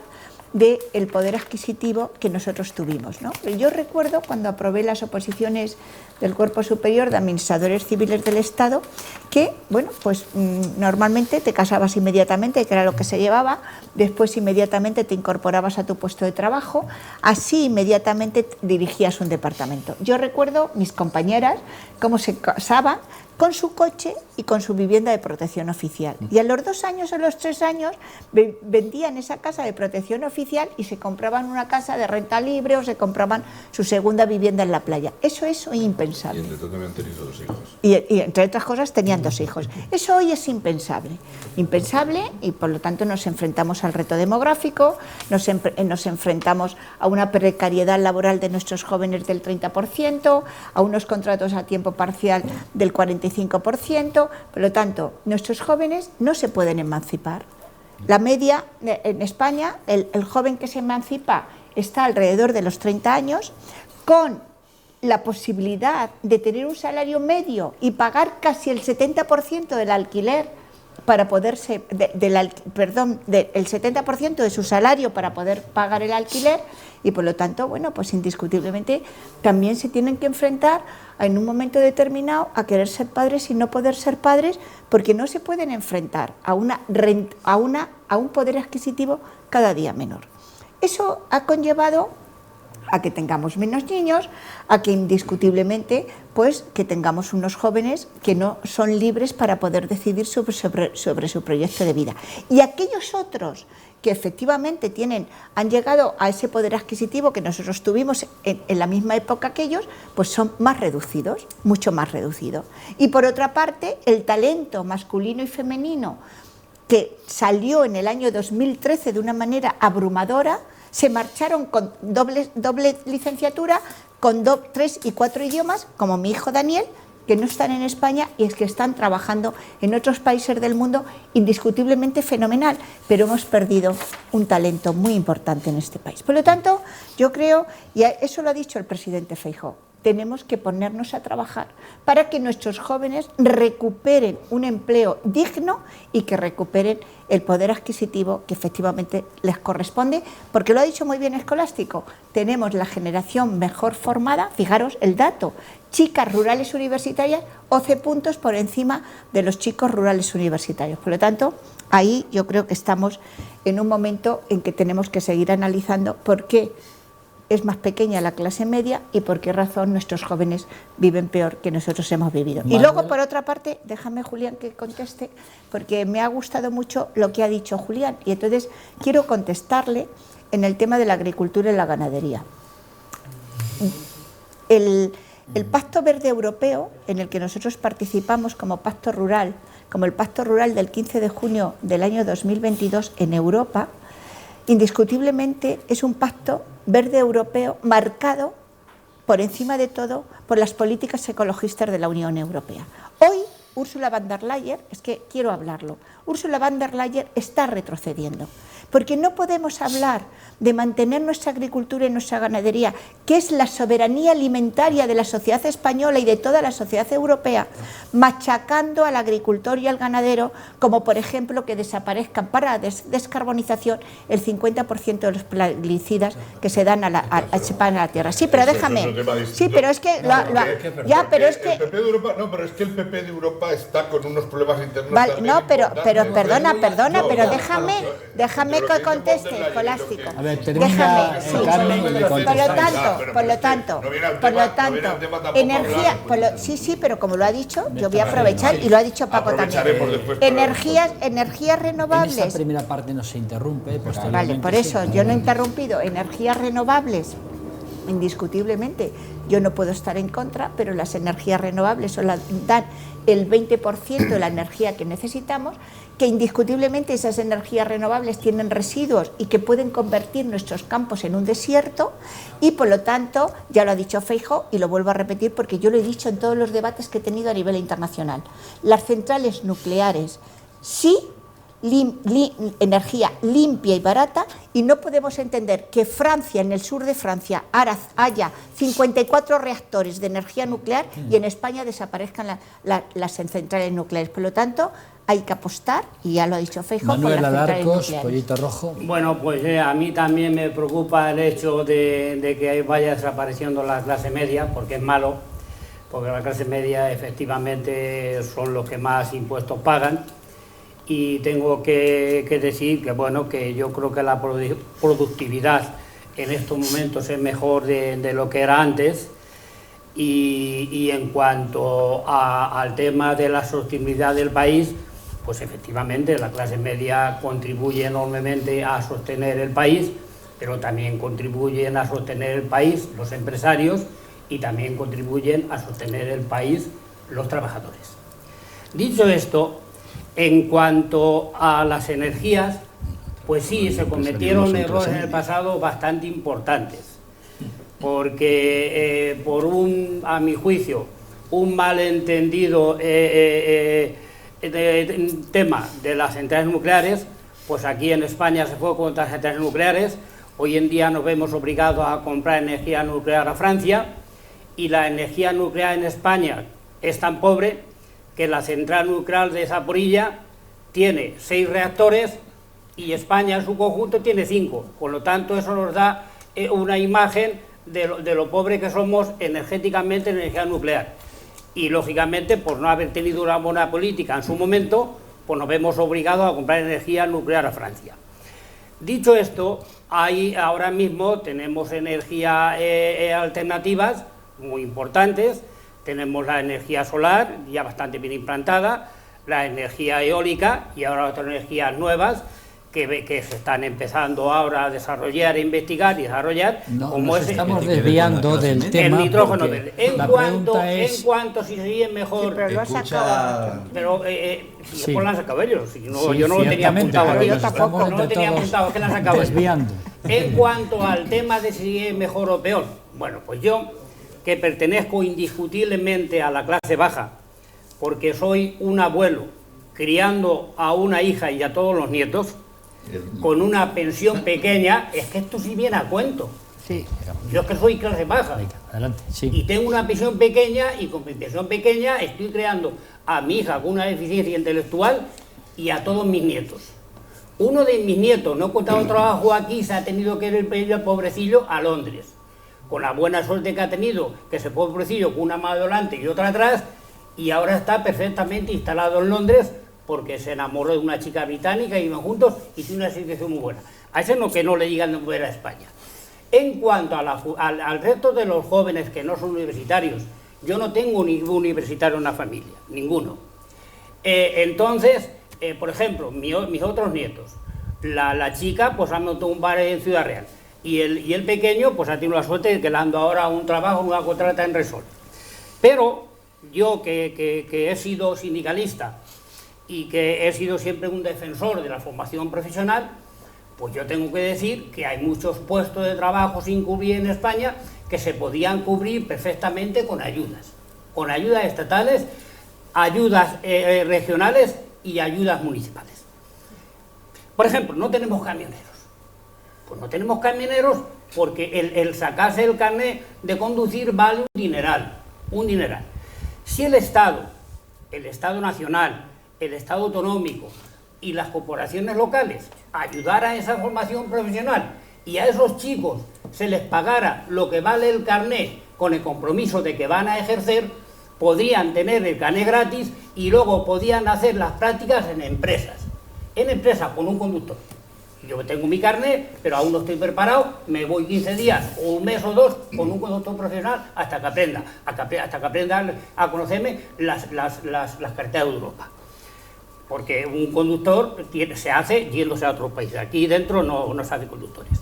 del poder adquisitivo que nosotros tuvimos, ¿no? Yo recuerdo cuando aprobé las oposiciones del Cuerpo Superior de Administradores Civiles del Estado que, bueno, pues normalmente te casabas inmediatamente, que era lo que se llevaba, después inmediatamente te incorporabas a tu puesto de trabajo, así inmediatamente dirigías un departamento. Yo recuerdo mis compañeras cómo se casaban con su coche y con su vivienda de protección oficial. Y a los 2 años o los 3 años vendían esa casa de protección oficial y se compraban una casa de renta libre o se compraban su segunda vivienda en la playa. Eso es hoy impensable. Y entre otras también han tenido 2 hijos. Y entre otras cosas tenían 2 hijos. Eso hoy es impensable. Impensable, y por lo tanto nos enfrentamos al reto demográfico, nos enfrentamos a una precariedad laboral de nuestros jóvenes del 30%, a unos contratos a tiempo parcial del 45%, por lo tanto, nuestros jóvenes no se pueden emancipar. La media en España, el joven que se emancipa está alrededor de los 30 años, con la posibilidad de tener un salario medio y pagar casi el 70% del alquiler para poderse, el 70% de su salario para poder pagar el alquiler, y por lo tanto, bueno, pues indiscutiblemente también se tienen que enfrentar en un momento determinado a querer ser padres y no poder ser padres, porque no se pueden enfrentar a un poder adquisitivo cada día menor. Eso ha conllevado a que tengamos menos niños, a que indiscutiblemente pues que tengamos unos jóvenes que no son libres para poder decidir sobre su proyecto de vida. Y aquellos otros que efectivamente han llegado a ese poder adquisitivo que nosotros tuvimos en la misma época que ellos, pues son más reducidos, mucho más reducidos. Y por otra parte, el talento masculino y femenino que salió en el año 2013 de una manera abrumadora, se marcharon con doble licenciatura, con 3 y 4 idiomas, como mi hijo Daniel, que no están en España y es que están trabajando en otros países del mundo indiscutiblemente fenomenal, pero hemos perdido un talento muy importante en este país. Por lo tanto, yo creo, y eso lo ha dicho el presidente Feijóo, tenemos que ponernos a trabajar para que nuestros jóvenes recuperen un empleo digno y que recuperen el poder adquisitivo que efectivamente les corresponde, porque lo ha dicho muy bien Escolástico, tenemos la generación mejor formada, fijaros el dato, chicas rurales universitarias 11 puntos por encima de los chicos rurales universitarios. Por lo tanto, ahí yo creo que estamos en un momento en que tenemos que seguir analizando por qué es más pequeña la clase media y por qué razón nuestros jóvenes viven peor que nosotros hemos vivido. Y luego, por otra parte, déjame, Julián, que conteste, porque me ha gustado mucho lo que ha dicho Julián, y entonces quiero contestarle en el tema de la agricultura y la ganadería. El Pacto Verde Europeo, en el que nosotros participamos como Pacto Rural, como el Pacto Rural del 15 de junio del año 2022 en Europa, indiscutiblemente es un pacto verde europeo marcado por encima de todo por las políticas ecologistas de la Unión Europea. Hoy Ursula von der Leyen, es que quiero hablarlo, Ursula von der Leyen está retrocediendo, porque no podemos hablar de mantener nuestra agricultura y nuestra ganadería, que es la soberanía alimentaria de la sociedad española y de toda la sociedad europea, machacando al agricultor y al ganadero, como por ejemplo que desaparezcan para descarbonización el 50% de los plaguicidas que se dan a la tierra. Sí, pero déjame. Sí, pero es que ya, pero es que el PP de Europa, no, pero es que el PP de Europa está con unos problemas internos. Vale, también no, pero perdona, no, pero no, déjame que conteste, Escolástico. A ver, termina Carmen y le contesta. Por lo tanto, energía, sí, pero como lo ha dicho, yo voy a aprovechar, y lo ha dicho Paco también. Energías En renovables. esta primera parte no se interrumpe. Vale, por eso yo no he interrumpido. Energías renovables indiscutiblemente. Yo no puedo estar en contra, pero las energías renovables dan el 20% de la energía que necesitamos, que indiscutiblemente esas energías renovables tienen residuos y que pueden convertir nuestros campos en un desierto, y por lo tanto, ya lo ha dicho Feijóo y lo vuelvo a repetir porque yo lo he dicho en todos los debates que he tenido a nivel internacional, las centrales nucleares sí, energía limpia y barata, y no podemos entender que Francia, en el sur de Francia, haya 54 reactores de energía nuclear y en España desaparezcan las centrales nucleares. Por lo tanto, hay que apostar, y ya lo ha dicho Feijóo, por Manuel las centrales Alarcos, nucleares. Pollito Rojo. Bueno, pues a mí también me preocupa el hecho de que vaya desapareciendo la clase media, porque es malo, porque la clase media efectivamente son los que más impuestos pagan. Y tengo que decir que, bueno, que yo creo que la productividad en estos momentos es mejor de lo que era antes, y en cuanto al tema de la sostenibilidad del país, pues efectivamente la clase media contribuye enormemente a sostener el país, pero también contribuyen a sostener el país los empresarios y también contribuyen a sostener el país los trabajadores. Dicho esto, en cuanto a las energías, pues sí, se cometieron errores en el pasado bastante importantes, porque a mi juicio, un malentendido tema de las centrales nucleares, pues aquí en España se fue contra las centrales nucleares. Hoy en día nos vemos obligados a comprar energía nuclear a Francia, y la energía nuclear en España es tan pobre que la central nuclear de Zaporilla tiene 6 reactores y España en su conjunto tiene 5. Por lo tanto, eso nos da una imagen de lo pobre que somos energéticamente en energía nuclear. Y, lógicamente, por no haber tenido una buena política en su momento, pues nos vemos obligados a comprar energía nuclear a Francia. Dicho esto, ahora mismo tenemos energías alternativas muy importantes. Tenemos la energía solar, ya bastante bien implantada, la energía eólica y ahora otras energías nuevas que se están empezando ahora a desarrollar, a investigar y desarrollar. No, como nos estamos desviando del tema. El nitrógeno verde. En Es... cuanto si se sigue mejor... Sí, pero lo has sacado. Pero sí. pues lo han sacado ellos. Si no, Sí, yo no lo tenía apuntado. pero Yo tampoco, no lo tenía apuntado, que lo han sacado ellos. Desviando. En cuanto al tema de si sigue mejor o peor, bueno, pues yo, que pertenezco indiscutiblemente a la clase baja, porque soy un abuelo criando a una hija y a todos los nietos, con una pensión pequeña, es que esto sí viene a cuento. Sí. Yo es que soy clase baja. Venga, adelante, sí. Y tengo una pensión pequeña, y con mi pensión pequeña estoy creando a mi hija con una deficiencia intelectual y a todos mis nietos. Uno de mis nietos, no he encontrado trabajo aquí, se ha tenido que ir el pobrecillo a Londres. Con la buena suerte que ha tenido, que se fue pobrecillo con una mano delante y otra atrás, y ahora está perfectamente instalado en Londres porque se enamoró de una chica británica y iban juntos y tiene una situación muy buena. A ese no, que no le digan de volver a España. En cuanto al resto de los jóvenes que no son universitarios, yo no tengo ningún universitario en la familia, ninguno. Entonces, por ejemplo, mis otros nietos, la chica pues ha montado un bar en Ciudad Real, y el pequeño pues ha tenido la suerte de que le han dado ahora un trabajo, una contrata en Resol. Pero yo, que he sido sindicalista y que he sido siempre un defensor de la formación profesional, pues yo tengo que decir que hay muchos puestos de trabajo sin cubrir en España que se podían cubrir perfectamente con ayudas estatales, ayudas regionales y ayudas municipales. Por ejemplo, no tenemos camioneros. Pues no tenemos camioneros porque el sacarse el carnet de conducir vale un dineral. Si el Estado nacional, el Estado autonómico y las corporaciones locales ayudaran a esa formación profesional y a esos chicos se les pagara lo que vale el carnet con el compromiso de que van a ejercer, podrían tener el carnet gratis y luego podían hacer las prácticas en empresas con un conductor. Yo tengo mi carnet, pero aún no estoy preparado, me voy 15 días o un mes o 2 con un conductor profesional hasta que aprenda a conocerme las carreteras de Europa. Porque un conductor se hace yéndose a otro país. Aquí dentro no se hace conductores.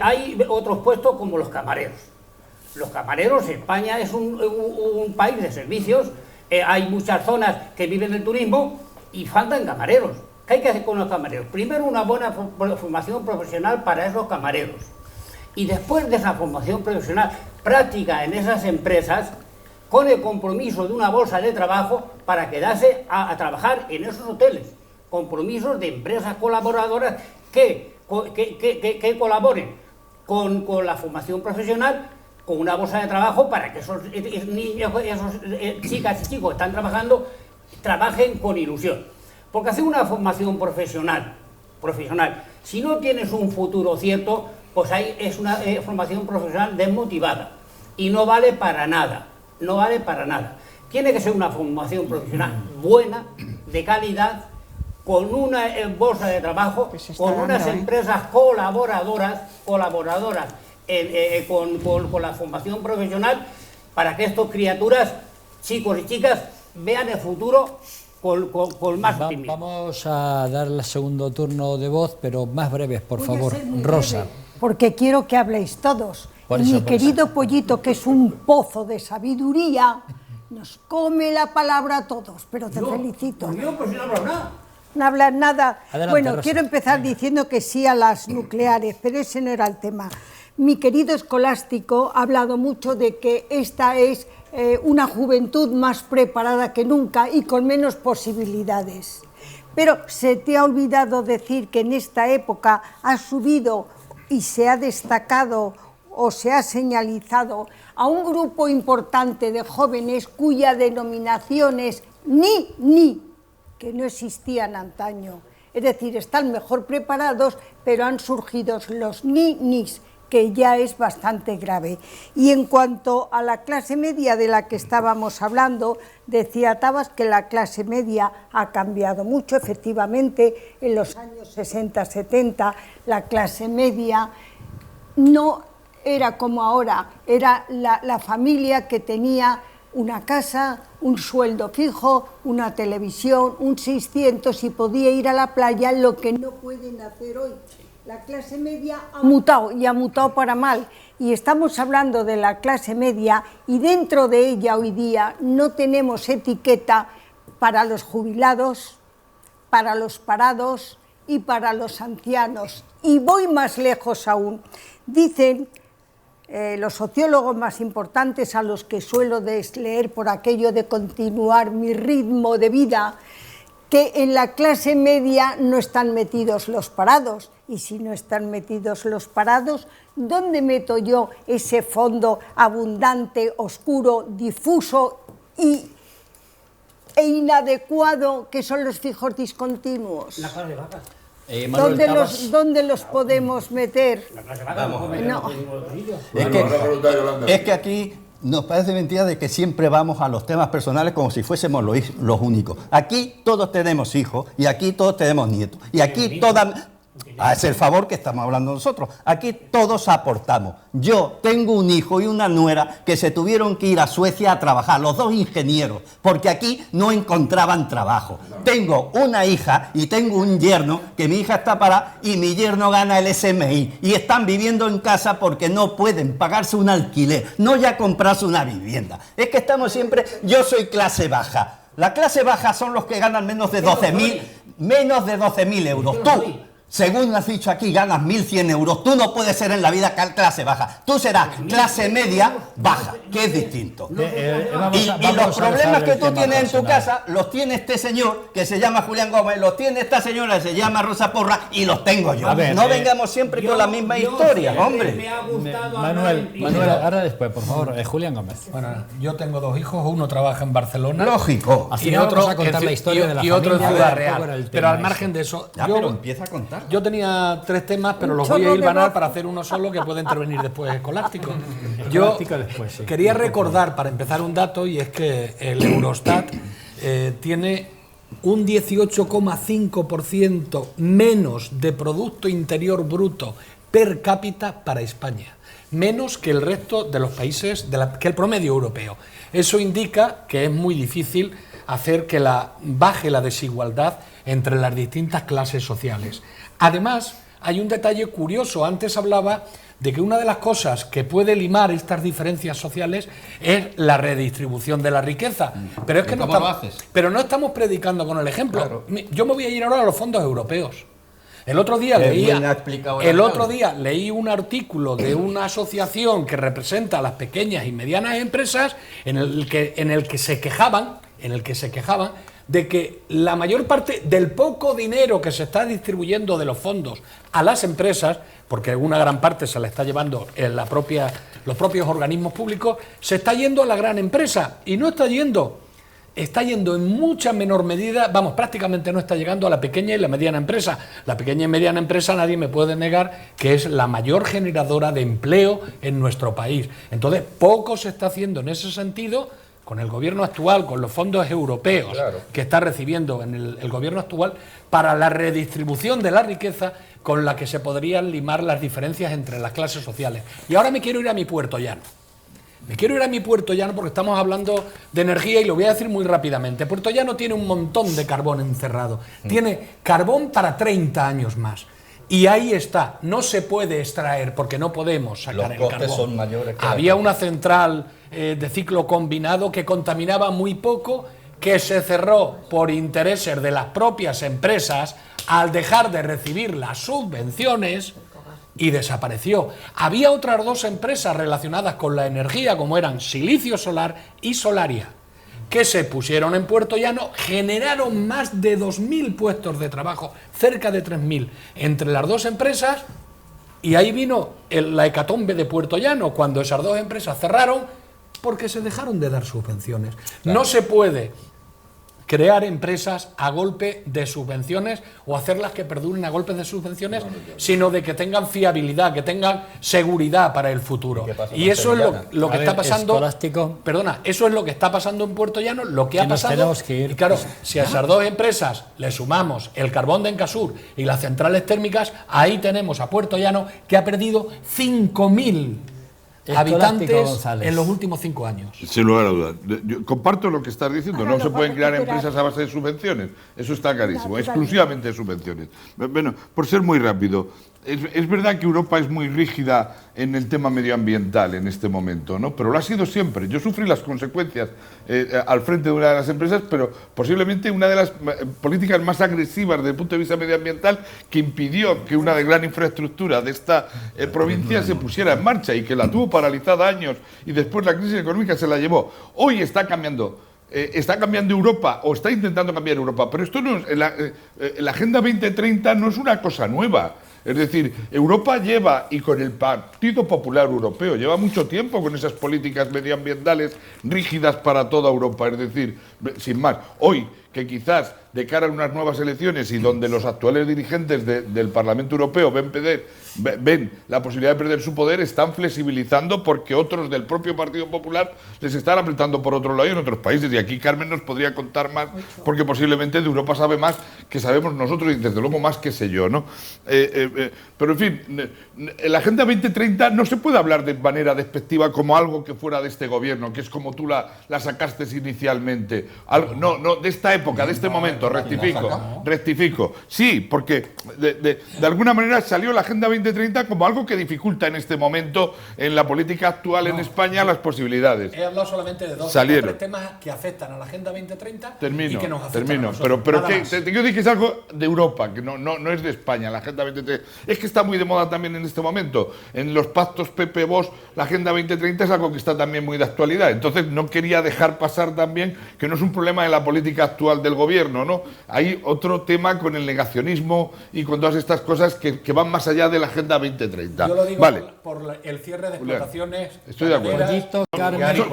Hay otros puestos como los camareros. Los camareros, España es un país de servicios, hay muchas zonas que viven del turismo y faltan camareros. ¿Qué hay que hacer con los camareros? Primero, una buena formación profesional para esos camareros. Y después de esa formación profesional práctica en esas empresas, con el compromiso de una bolsa de trabajo para quedarse a trabajar en esos hoteles. Compromisos de empresas colaboradoras que colaboren con la formación profesional, con una bolsa de trabajo para que esos niños, chicas y chicos que están trabajando, trabajen con ilusión. Porque hacer una formación profesional, si no tienes un futuro cierto, pues ahí es una formación profesional desmotivada y no vale para nada, no vale para nada. Tiene que ser una formación profesional buena, de calidad, con una bolsa de trabajo, con unas empresas colaboradoras con la formación profesional, para que estas criaturas, chicos y chicas, vean el futuro con más optimismo. Vamos a dar el segundo turno de voz, pero más breves, por favor. Rosa. Breve, porque quiero que habléis todos. Mi querido Pollito, que es un pozo de sabiduría, nos come la palabra a todos, pero te felicito. Pues no hablo nada. No hablas nada. Adelante, bueno, Rosa. quiero empezar diciendo que sí a las nucleares, pero ese no era el tema. Mi querido Escolástico ha hablado mucho de que esta es una juventud más preparada que nunca y con menos posibilidades. Pero se te ha olvidado decir que en esta época ha subido y se ha destacado o se ha señalizado a un grupo importante de jóvenes cuya denominación es ni, que no existían antaño. Es decir, están mejor preparados, pero han surgido los nis, que ya es bastante grave. Y en cuanto a la clase media de la que estábamos hablando, decía Tabas que la clase media ha cambiado mucho. Efectivamente, en los años 60-70 la clase media no era como ahora, era la familia que tenía una casa, un sueldo fijo, una televisión, un 600 y podía ir a la playa, lo que no pueden hacer hoy. La clase media ha mutado y ha mutado para mal, y estamos hablando de la clase media y dentro de ella hoy día no tenemos etiqueta para los jubilados, para los parados y para los ancianos. Y voy más lejos aún. Dicen los sociólogos más importantes, a los que suelo leer por aquello de continuar mi ritmo de vida, que en la clase media no están metidos los parados. Y si no están metidos los parados, ¿dónde meto yo ese fondo abundante, oscuro, difuso e inadecuado que son los fijos discontinuos? La clase baja. ¿Dónde los podemos meter? La clase baja. No. Es que aquí nos parece mentira de que siempre vamos a los temas personales como si fuésemos los únicos. Aquí todos tenemos hijos y aquí todos tenemos nietos. Y aquí todas... Es el favor que estamos hablando nosotros. Aquí todos aportamos. Yo tengo un hijo y una nuera que se tuvieron que ir a Suecia a trabajar, los dos ingenieros, porque aquí no encontraban trabajo. Tengo una hija y tengo un yerno, que mi hija está parada y mi yerno gana el SMI. Y están viviendo en casa porque no pueden pagarse un alquiler, no ya comprarse una vivienda. Es que estamos siempre... Yo soy clase baja. La clase baja son los que ganan menos de 12.000 euros. Tú, según has dicho aquí, ganas 1.100 euros. Tú no puedes ser en la vida clase baja. Tú serás clase media baja, que es distinto. Y los problemas que tú tienes en tu casa los tiene este señor que se llama Julián Gómez, los tiene esta señora que se llama Rosa Porra y los tengo yo. No vengamos siempre con la misma historia, hombre. Manuel, ahora después, por favor, Julián Gómez. Bueno, yo tengo dos hijos, uno trabaja en Barcelona. Lógico. Y otro a contar la historia de la y otro en familia, Ciudad un poco era Real. el Pero al tema margen de eso, Pero empieza a contar. yo tenía 3 temas, pero los voy a hilvanar para hacer uno solo que puede intervenir después Escolástico. Yo después, sí. quería recordar, para empezar, un dato, y es que el Eurostat tiene un 18,5% menos de Producto Interior Bruto per cápita para España, menos que el resto de los países, que el promedio europeo. Eso indica que es muy difícil hacer que baje la desigualdad entre las distintas clases sociales. Además, hay un detalle curioso. Antes hablaba de que una de las cosas que puede limar estas diferencias sociales es la redistribución de la riqueza. Pero es que no estamos predicando con el ejemplo. Claro. Yo me voy a ir ahora a los fondos europeos. El otro día leí un artículo de una asociación que representa a las pequeñas y medianas empresas en el que se quejaban de que la mayor parte del poco dinero que se está distribuyendo de los fondos a las empresas, porque una gran parte se la está llevando los propios organismos públicos, se está yendo a la gran empresa, y no está yendo. Está yendo en mucha menor medida, prácticamente no está llegando a la pequeña y la mediana empresa. La pequeña y mediana empresa, nadie me puede negar que es la mayor generadora de empleo en nuestro país. Entonces, poco se está haciendo en ese sentido con el gobierno actual, con los fondos europeos que está recibiendo en el gobierno actual, para la redistribución de la riqueza con la que se podrían limar las diferencias entre las clases sociales. Y ahora me quiero ir a mi Puerto Llano. Porque estamos hablando de energía, y lo voy a decir muy rápidamente. Puerto Llano tiene un montón de carbón encerrado. Tiene carbón para 30 años más. Y ahí está. No se puede extraer porque no podemos sacar el carbón. Los costes son mayores. Había una central de ciclo combinado que contaminaba muy poco, que se cerró por intereses de las propias empresas al dejar de recibir las subvenciones, y desapareció. Había otras dos empresas relacionadas con la energía, como eran Silicio Solar y Solaria, que se pusieron en Puerto Llano, generaron más de 2.000 puestos de trabajo, cerca de 3.000, entre las dos empresas, y ahí vino la hecatombe de Puerto Llano, cuando esas dos empresas cerraron, porque se dejaron de dar subvenciones. Claro. No se puede crear empresas a golpe de subvenciones o hacerlas que perduren a golpe de subvenciones, sino de que tengan fiabilidad, que tengan seguridad para el futuro. Y eso es lo que está pasando. Eso es lo que está pasando en Puerto Llano, lo que ha pasado. Y claro, si a esas dos empresas le sumamos el carbón de Encasur y las centrales térmicas, ahí tenemos a Puerto Llano, que ha perdido 5.000 habitantes en los últimos 5 años. Sin lugar a dudas. Yo comparto lo que estás diciendo. No se pueden crear empresas a base de subvenciones. Eso está clarísimo. Exclusivamente de subvenciones. Bueno, por ser muy rápido, es verdad que Europa es muy rígida en el tema medioambiental en este momento, ¿no? Pero lo ha sido siempre. Yo sufrí las consecuencias al frente de una de las empresas, pero posiblemente una de las políticas más agresivas desde el punto de vista medioambiental, que impidió que una de gran infraestructura de esta provincia se pusiera en marcha, y que la tuvo paralizada años, y después la crisis económica se la llevó. Hoy está cambiando. Está cambiando Europa, o está intentando cambiar Europa, pero esto no es, la Agenda 2030 no es una cosa nueva. Es decir, Europa lleva, y con el Partido Popular Europeo, lleva mucho tiempo con esas políticas medioambientales rígidas para toda Europa. Es decir, sin más, hoy que quizás de cara a unas nuevas elecciones, y donde los actuales dirigentes del Parlamento Europeo ven la posibilidad de perder su poder, están flexibilizando, porque otros del propio Partido Popular les están apretando por otro lado y en otros países. Y aquí Carmen nos podría contar más, porque posiblemente de Europa sabe más que sabemos nosotros, y desde luego más que sé yo, ¿no? Pero en fin, la Agenda 2030 no se puede hablar de manera despectiva como algo que fuera de este gobierno, que es como tú la sacaste inicialmente. No, de esta época, de este momento. Rectifico. Sí, porque de alguna manera salió la Agenda 2030 como algo que dificulta en este momento en la política actual en España las posibilidades. He hablado solamente de dos o tres temas que afectan a la Agenda 2030 y que nos afectan a nosotros. Pero te quiero decir que es algo de Europa, que no es de España, la Agenda 2030. Es que está muy de moda también en este momento. En los pactos PP-Vox, la Agenda 2030 es algo que está también muy de actualidad. Entonces no quería dejar pasar también que no es un problema de la política actual del gobierno, ¿no? Hay otro tema con el negacionismo y con todas estas cosas que van más allá de la Agenda 2030. Yo lo digo por el cierre de explotaciones. Estoy de acuerdo.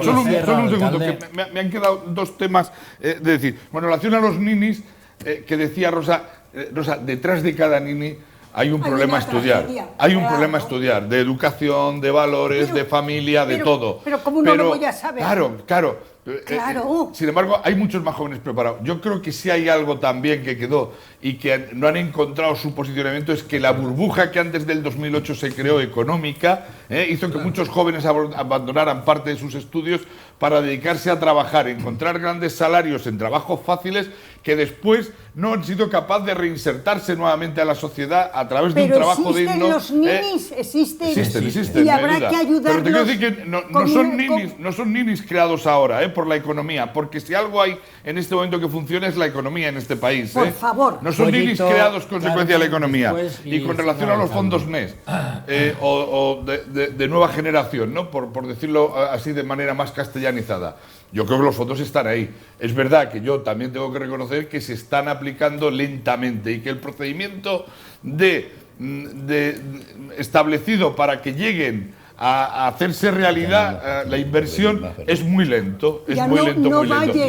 Solo un segundo, que me han quedado dos temas. De decir, bueno, en relación a los ninis, que decía Rosa, detrás de cada nini hay un problema a estudiar. Hay un problema a estudiar, de educación, de valores, de familia, de todo. Pero ¿cómo no lo voy a saber? Claro. Sin embargo, hay muchos más jóvenes preparados. Yo creo que sí hay algo también que quedó y que no han encontrado su posicionamiento es que la burbuja que antes del 2008 se creó económica hizo que muchos jóvenes abandonaran parte de sus estudios para dedicarse a trabajar, encontrar grandes salarios en trabajos fáciles que después no han sido capaces de reinsertarse nuevamente a la sociedad a través de un trabajo digno. Los ninis, existen, y habrá que ayudarlos. Pero te quiero decir que no son ninis creados ahora por la economía, porque si algo hay en este momento que funciona es la economía en este país. Por favor. No son ninis creados consecuencia de la economía. Y con relación a los fondos NES o de nueva generación, ¿no? por decirlo así de manera más castellanizada. Yo creo que los fondos están ahí. Es verdad que yo también tengo que reconocer que se están aplicando lentamente y que el procedimiento establecido para que lleguen a hacerse realidad la inversión es muy lento. Es muy lento, muy lento.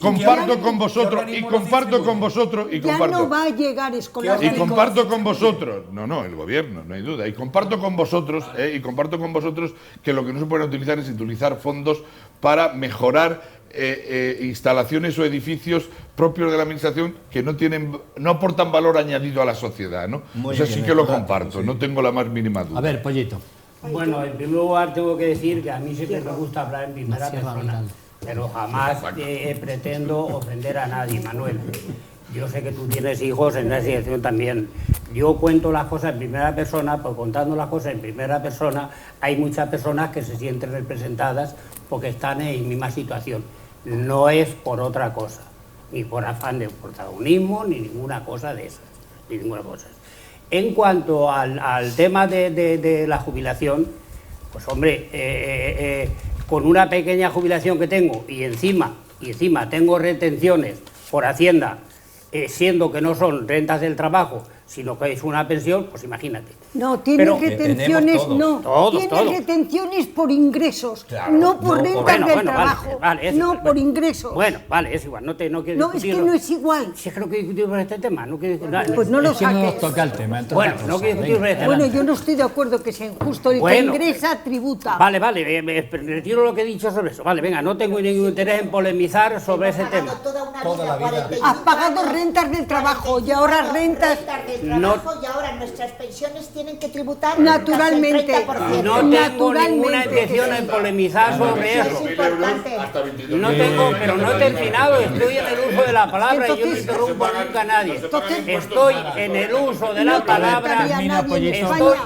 Comparto con vosotros y comparto con vosotros y comparto. Ya no va a llegar Escolástico. Y comparto con vosotros, el gobierno, no hay duda. Y comparto con vosotros que lo que no se puede utilizar es utilizar fondos para mejorar instalaciones o edificios propios de la administración que no aportan valor añadido a la sociedad, ¿no? Sí que lo comparto, no tengo la más mínima duda. A ver, Pollito. Bueno, en primer lugar tengo que decir que a mí siempre me gusta hablar en primera persona. Pero jamás pretendo ofender a nadie, Manuel. Yo sé que tú tienes hijos en esa situación también. Yo cuento las cosas en primera persona, pues contando las cosas en primera persona, hay muchas personas que se sienten representadas porque están en la misma situación. No es por otra cosa, ni por afán de protagonismo, ni ninguna cosa de esas, ni ninguna cosa. En cuanto al tema de la jubilación, pues hombre, con una pequeña jubilación que tengo y encima tengo retenciones por Hacienda, siendo que no son rentas del trabajo, sino que es una pensión, pues imagínate. No, tienes retenciones, tienes retenciones por ingresos, claro, no por rentas del trabajo, por ingresos. Bueno, vale, es igual, no quiero discutirlo. No, es que no es igual. Si es que no quiero discutir sobre este tema, no quiero discutir. Pues no lo saques. No nos toca el tema. Bueno, no quiero discutir sobre este tema. Bueno, yo no estoy de acuerdo que sea injusto, el que ingresa tributa. Vale, retiro lo que he dicho sobre eso. Vale, venga, no tengo ningún interés en polemizar sobre ese tema. Toda la vida. Has pagado rentas del trabajo y ahora rentas... Y ahora nuestras pensiones tienen que tributar naturalmente. No tengo ninguna intención en polemizar sobre eso. No tengo, pero no he terminado. Estoy en el uso de la palabra y yo no interrumpo nunca a nadie. Estoy en el uso de la palabra. Estoy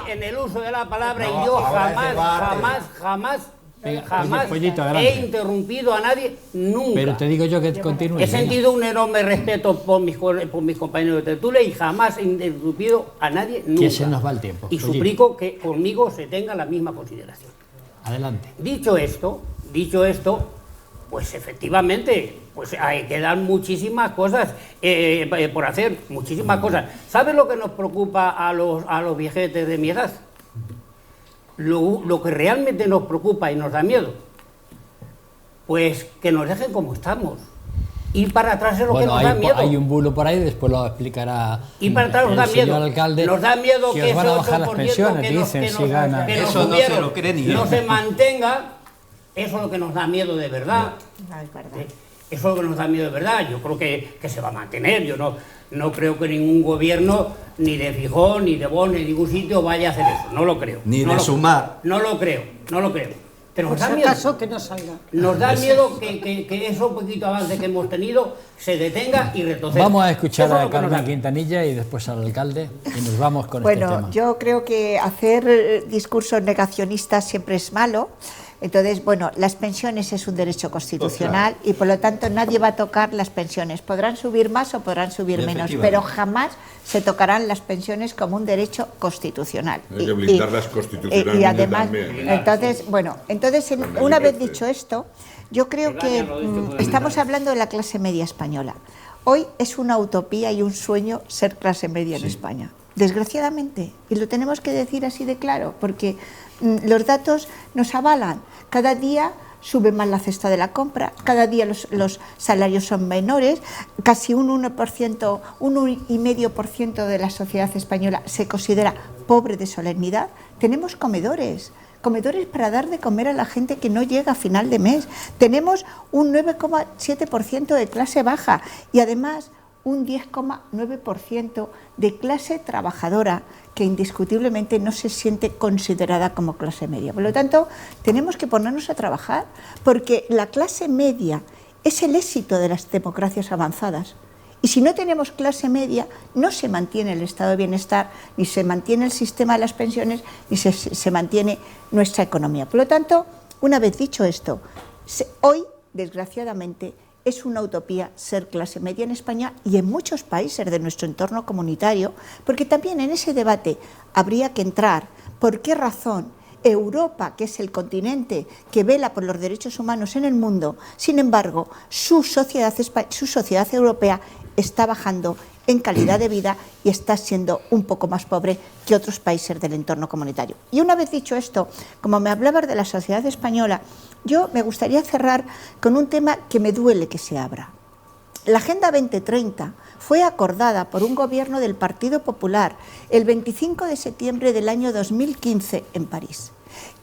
en el uso de la palabra y yo jamás he interrumpido a nadie nunca. Pero te digo yo que continúe. He sentido un enorme respeto por mis compañeros de tertulia y jamás he interrumpido a nadie nunca. Que se nos va el tiempo. Y suplico que conmigo se tenga la misma consideración. Adelante. Dicho esto, pues efectivamente, pues quedan muchísimas cosas por hacer, muchísimas cosas. ¿Sabes lo que nos preocupa a los viejetes de mi edad? Lo que realmente nos preocupa y nos da miedo, pues que nos dejen como estamos. Ir para atrás es lo que nos da miedo. Hay un bulo por ahí, después lo explicará ir para atrás nos da miedo. Alcalde. Nos da miedo que os van a bajar las 8% pensiones, dicen, si ganan. Eso no se lo cree ni él. No se mantenga, eso es lo que nos da miedo de verdad. No, es verdad. Eso es lo que nos da miedo de verdad. Yo creo que se va a mantener. Yo no creo que ningún gobierno, ni de Fijón, ni de Bosch, ni de ningún sitio vaya a hacer eso. No lo creo. Ni de Sumar. No lo creo. Pero nos da miedo. Caso que no salga. Nos da miedo que eso poquito avance que hemos tenido se detenga y retroceda. Vamos a escuchar a Carmen Quintanilla y después al alcalde y nos vamos con este tema. Bueno, yo creo que hacer discursos negacionistas siempre es malo. Entonces, bueno, las pensiones es un derecho constitucional y por lo tanto nadie va a tocar las pensiones. Podrán subir más o podrán subir menos, pero jamás se tocarán las pensiones como un derecho constitucional. Hay que blindarlas constitucionalmente y además, también. Entonces, una vez dicho esto, yo creo que estamos hablando de la clase media española. Hoy es una utopía y un sueño ser clase media en España. Desgraciadamente, y lo tenemos que decir así de claro, porque los datos nos avalan. Cada día sube más la cesta de la compra, cada día los salarios son menores, casi un 1,5% de la sociedad española se considera pobre de solemnidad. Tenemos comedores para dar de comer a la gente que no llega a final de mes. Tenemos un 9,7% de clase baja y además un 10,9% de clase trabajadora que indiscutiblemente no se siente considerada como clase media. Por lo tanto, tenemos que ponernos a trabajar porque la clase media es el éxito de las democracias avanzadas. Y si no tenemos clase media, no se mantiene el estado de bienestar, ni se mantiene el sistema de las pensiones, ni se mantiene nuestra economía. Por lo tanto, una vez dicho esto, hoy, desgraciadamente, es una utopía ser clase media en España y en muchos países de nuestro entorno comunitario, porque también en ese debate habría que entrar por qué razón Europa, que es el continente que vela por los derechos humanos en el mundo, sin embargo, su sociedad europea está bajando en calidad de vida y está siendo un poco más pobre que otros países del entorno comunitario. Y una vez dicho esto, como me hablabas de la sociedad española, yo me gustaría cerrar con un tema que me duele que se abra. La Agenda 2030 fue acordada por un gobierno del Partido Popular el 25 de septiembre del año 2015 en París.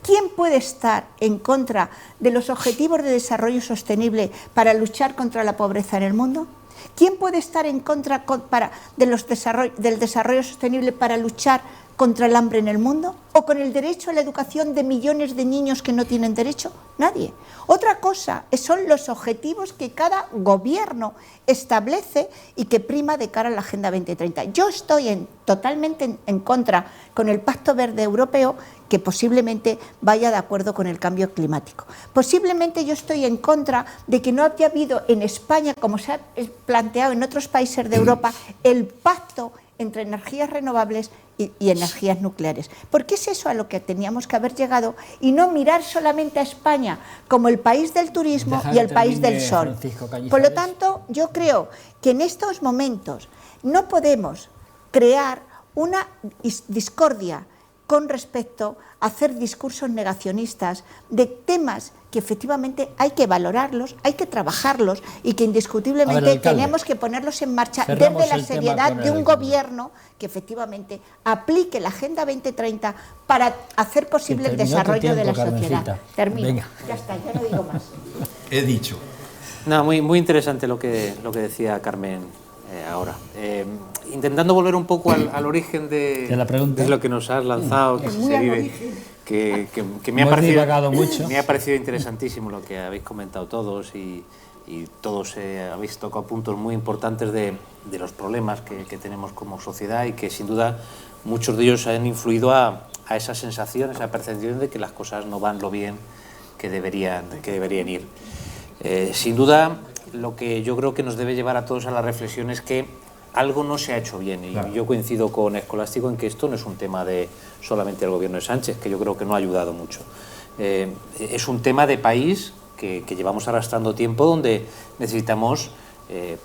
¿Quién puede estar en contra de los objetivos de desarrollo sostenible para luchar contra la pobreza en el mundo? ¿Quién puede estar en contra del desarrollo sostenible para luchar contra el hambre en el mundo? ¿O con el derecho a la educación de millones de niños que no tienen derecho? Nadie. Otra cosa son los objetivos que cada gobierno establece y que prima de cara a la Agenda 2030. Yo estoy totalmente en contra con el Pacto Verde Europeo, que posiblemente vaya de acuerdo con el cambio climático. Posiblemente yo estoy en contra de que no haya habido en España, como se ha planteado en otros países de Europa, el pacto entre energías renovables y energías nucleares. Porque es eso a lo que teníamos que haber llegado y no mirar solamente a España como el país del turismo y el país del sol. Por lo tanto, yo creo que en estos momentos no podemos crear una discordia con respecto a hacer discursos negacionistas de temas que efectivamente hay que valorarlos, hay que trabajarlos y que indiscutiblemente tenemos que ponerlos en marcha desde la seriedad de un gobierno que efectivamente aplique la Agenda 2030 para hacer posible el desarrollo de la sociedad. Termino. Venga. Ya está, ya no digo más. He dicho. No, muy interesante lo que decía Carmen ahora. Intentando volver un poco al origen de la pregunta, de lo que nos has lanzado, que se vive, que me ha parecido interesantísimo lo que habéis comentado todos y todos habéis tocado puntos muy importantes de los problemas que tenemos como sociedad y que sin duda muchos de ellos han influido a esa sensación, esa percepción de que las cosas no van lo bien que deberían ir. Sin duda, lo que yo creo que nos debe llevar a todos a la reflexión es que algo no se ha hecho bien. Y claro, yo coincido con Escolástico en que esto no es un tema de solamente el gobierno de Sánchez, que yo creo que no ha ayudado mucho. Es un tema de país que llevamos arrastrando tiempo, donde necesitamos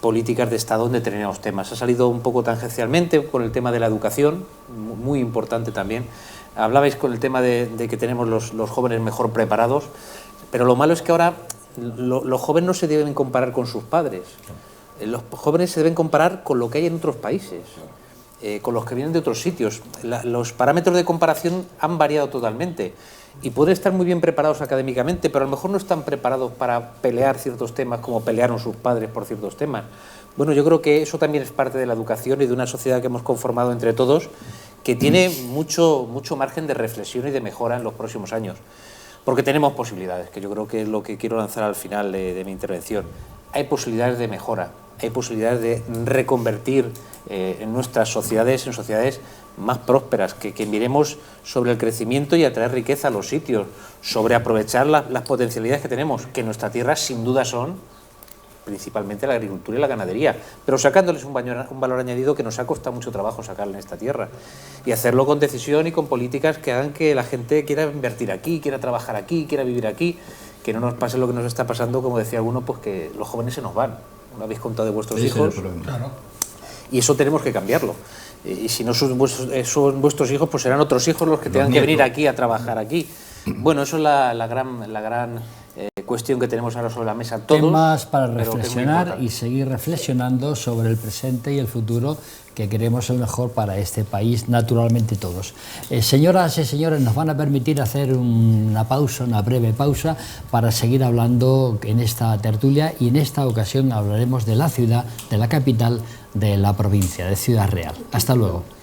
políticas de Estado en determinados temas. Ha salido un poco tangencialmente con el tema de la educación, muy importante también. Hablabais con el tema de que tenemos los jóvenes mejor preparados, pero lo malo es que ahora los jóvenes no se deben comparar con sus padres. Los jóvenes se deben comparar con lo que hay en otros países, con los que vienen de otros sitios. Los parámetros de comparación han variado totalmente y pueden estar muy bien preparados académicamente, pero a lo mejor no están preparados para pelear ciertos temas como pelearon sus padres por ciertos temas. Bueno, yo creo que eso también es parte de la educación y de una sociedad que hemos conformado entre todos, que tiene mucho margen de reflexión y de mejora en los próximos años. Porque tenemos posibilidades, que yo creo que es lo que quiero lanzar al final de mi intervención. Hay posibilidades de mejora, hay posibilidades de reconvertir en nuestras sociedades, en sociedades más prósperas, que miremos sobre el crecimiento y atraer riqueza a los sitios, sobre aprovechar las potencialidades que tenemos, que en nuestra tierra sin duda son principalmente la agricultura y la ganadería, pero sacándoles un valor añadido que nos ha costado mucho trabajo sacarle en esta tierra, y hacerlo con decisión y con políticas que hagan que la gente quiera invertir aquí, quiera trabajar aquí, quiera vivir aquí, que no nos pase lo que nos está pasando, como decía alguno, pues que los jóvenes se nos van. No habéis contado de vuestros hijos, claro, y eso tenemos que cambiarlo. Y si no son vuestros hijos, pues serán otros hijos los que tengan que venir aquí a trabajar aquí. Bueno, eso es la gran cuestión que tenemos ahora sobre la mesa todos. Temas para pero que es muy reflexionar importante. y seguir reflexionando sobre el presente y el futuro, que queremos el mejor para este país, naturalmente todos. Señoras y señores, nos van a permitir hacer una pausa, una breve pausa, para seguir hablando en esta tertulia, y en esta ocasión hablaremos de la ciudad, de la capital de la provincia, de Ciudad Real. Hasta luego.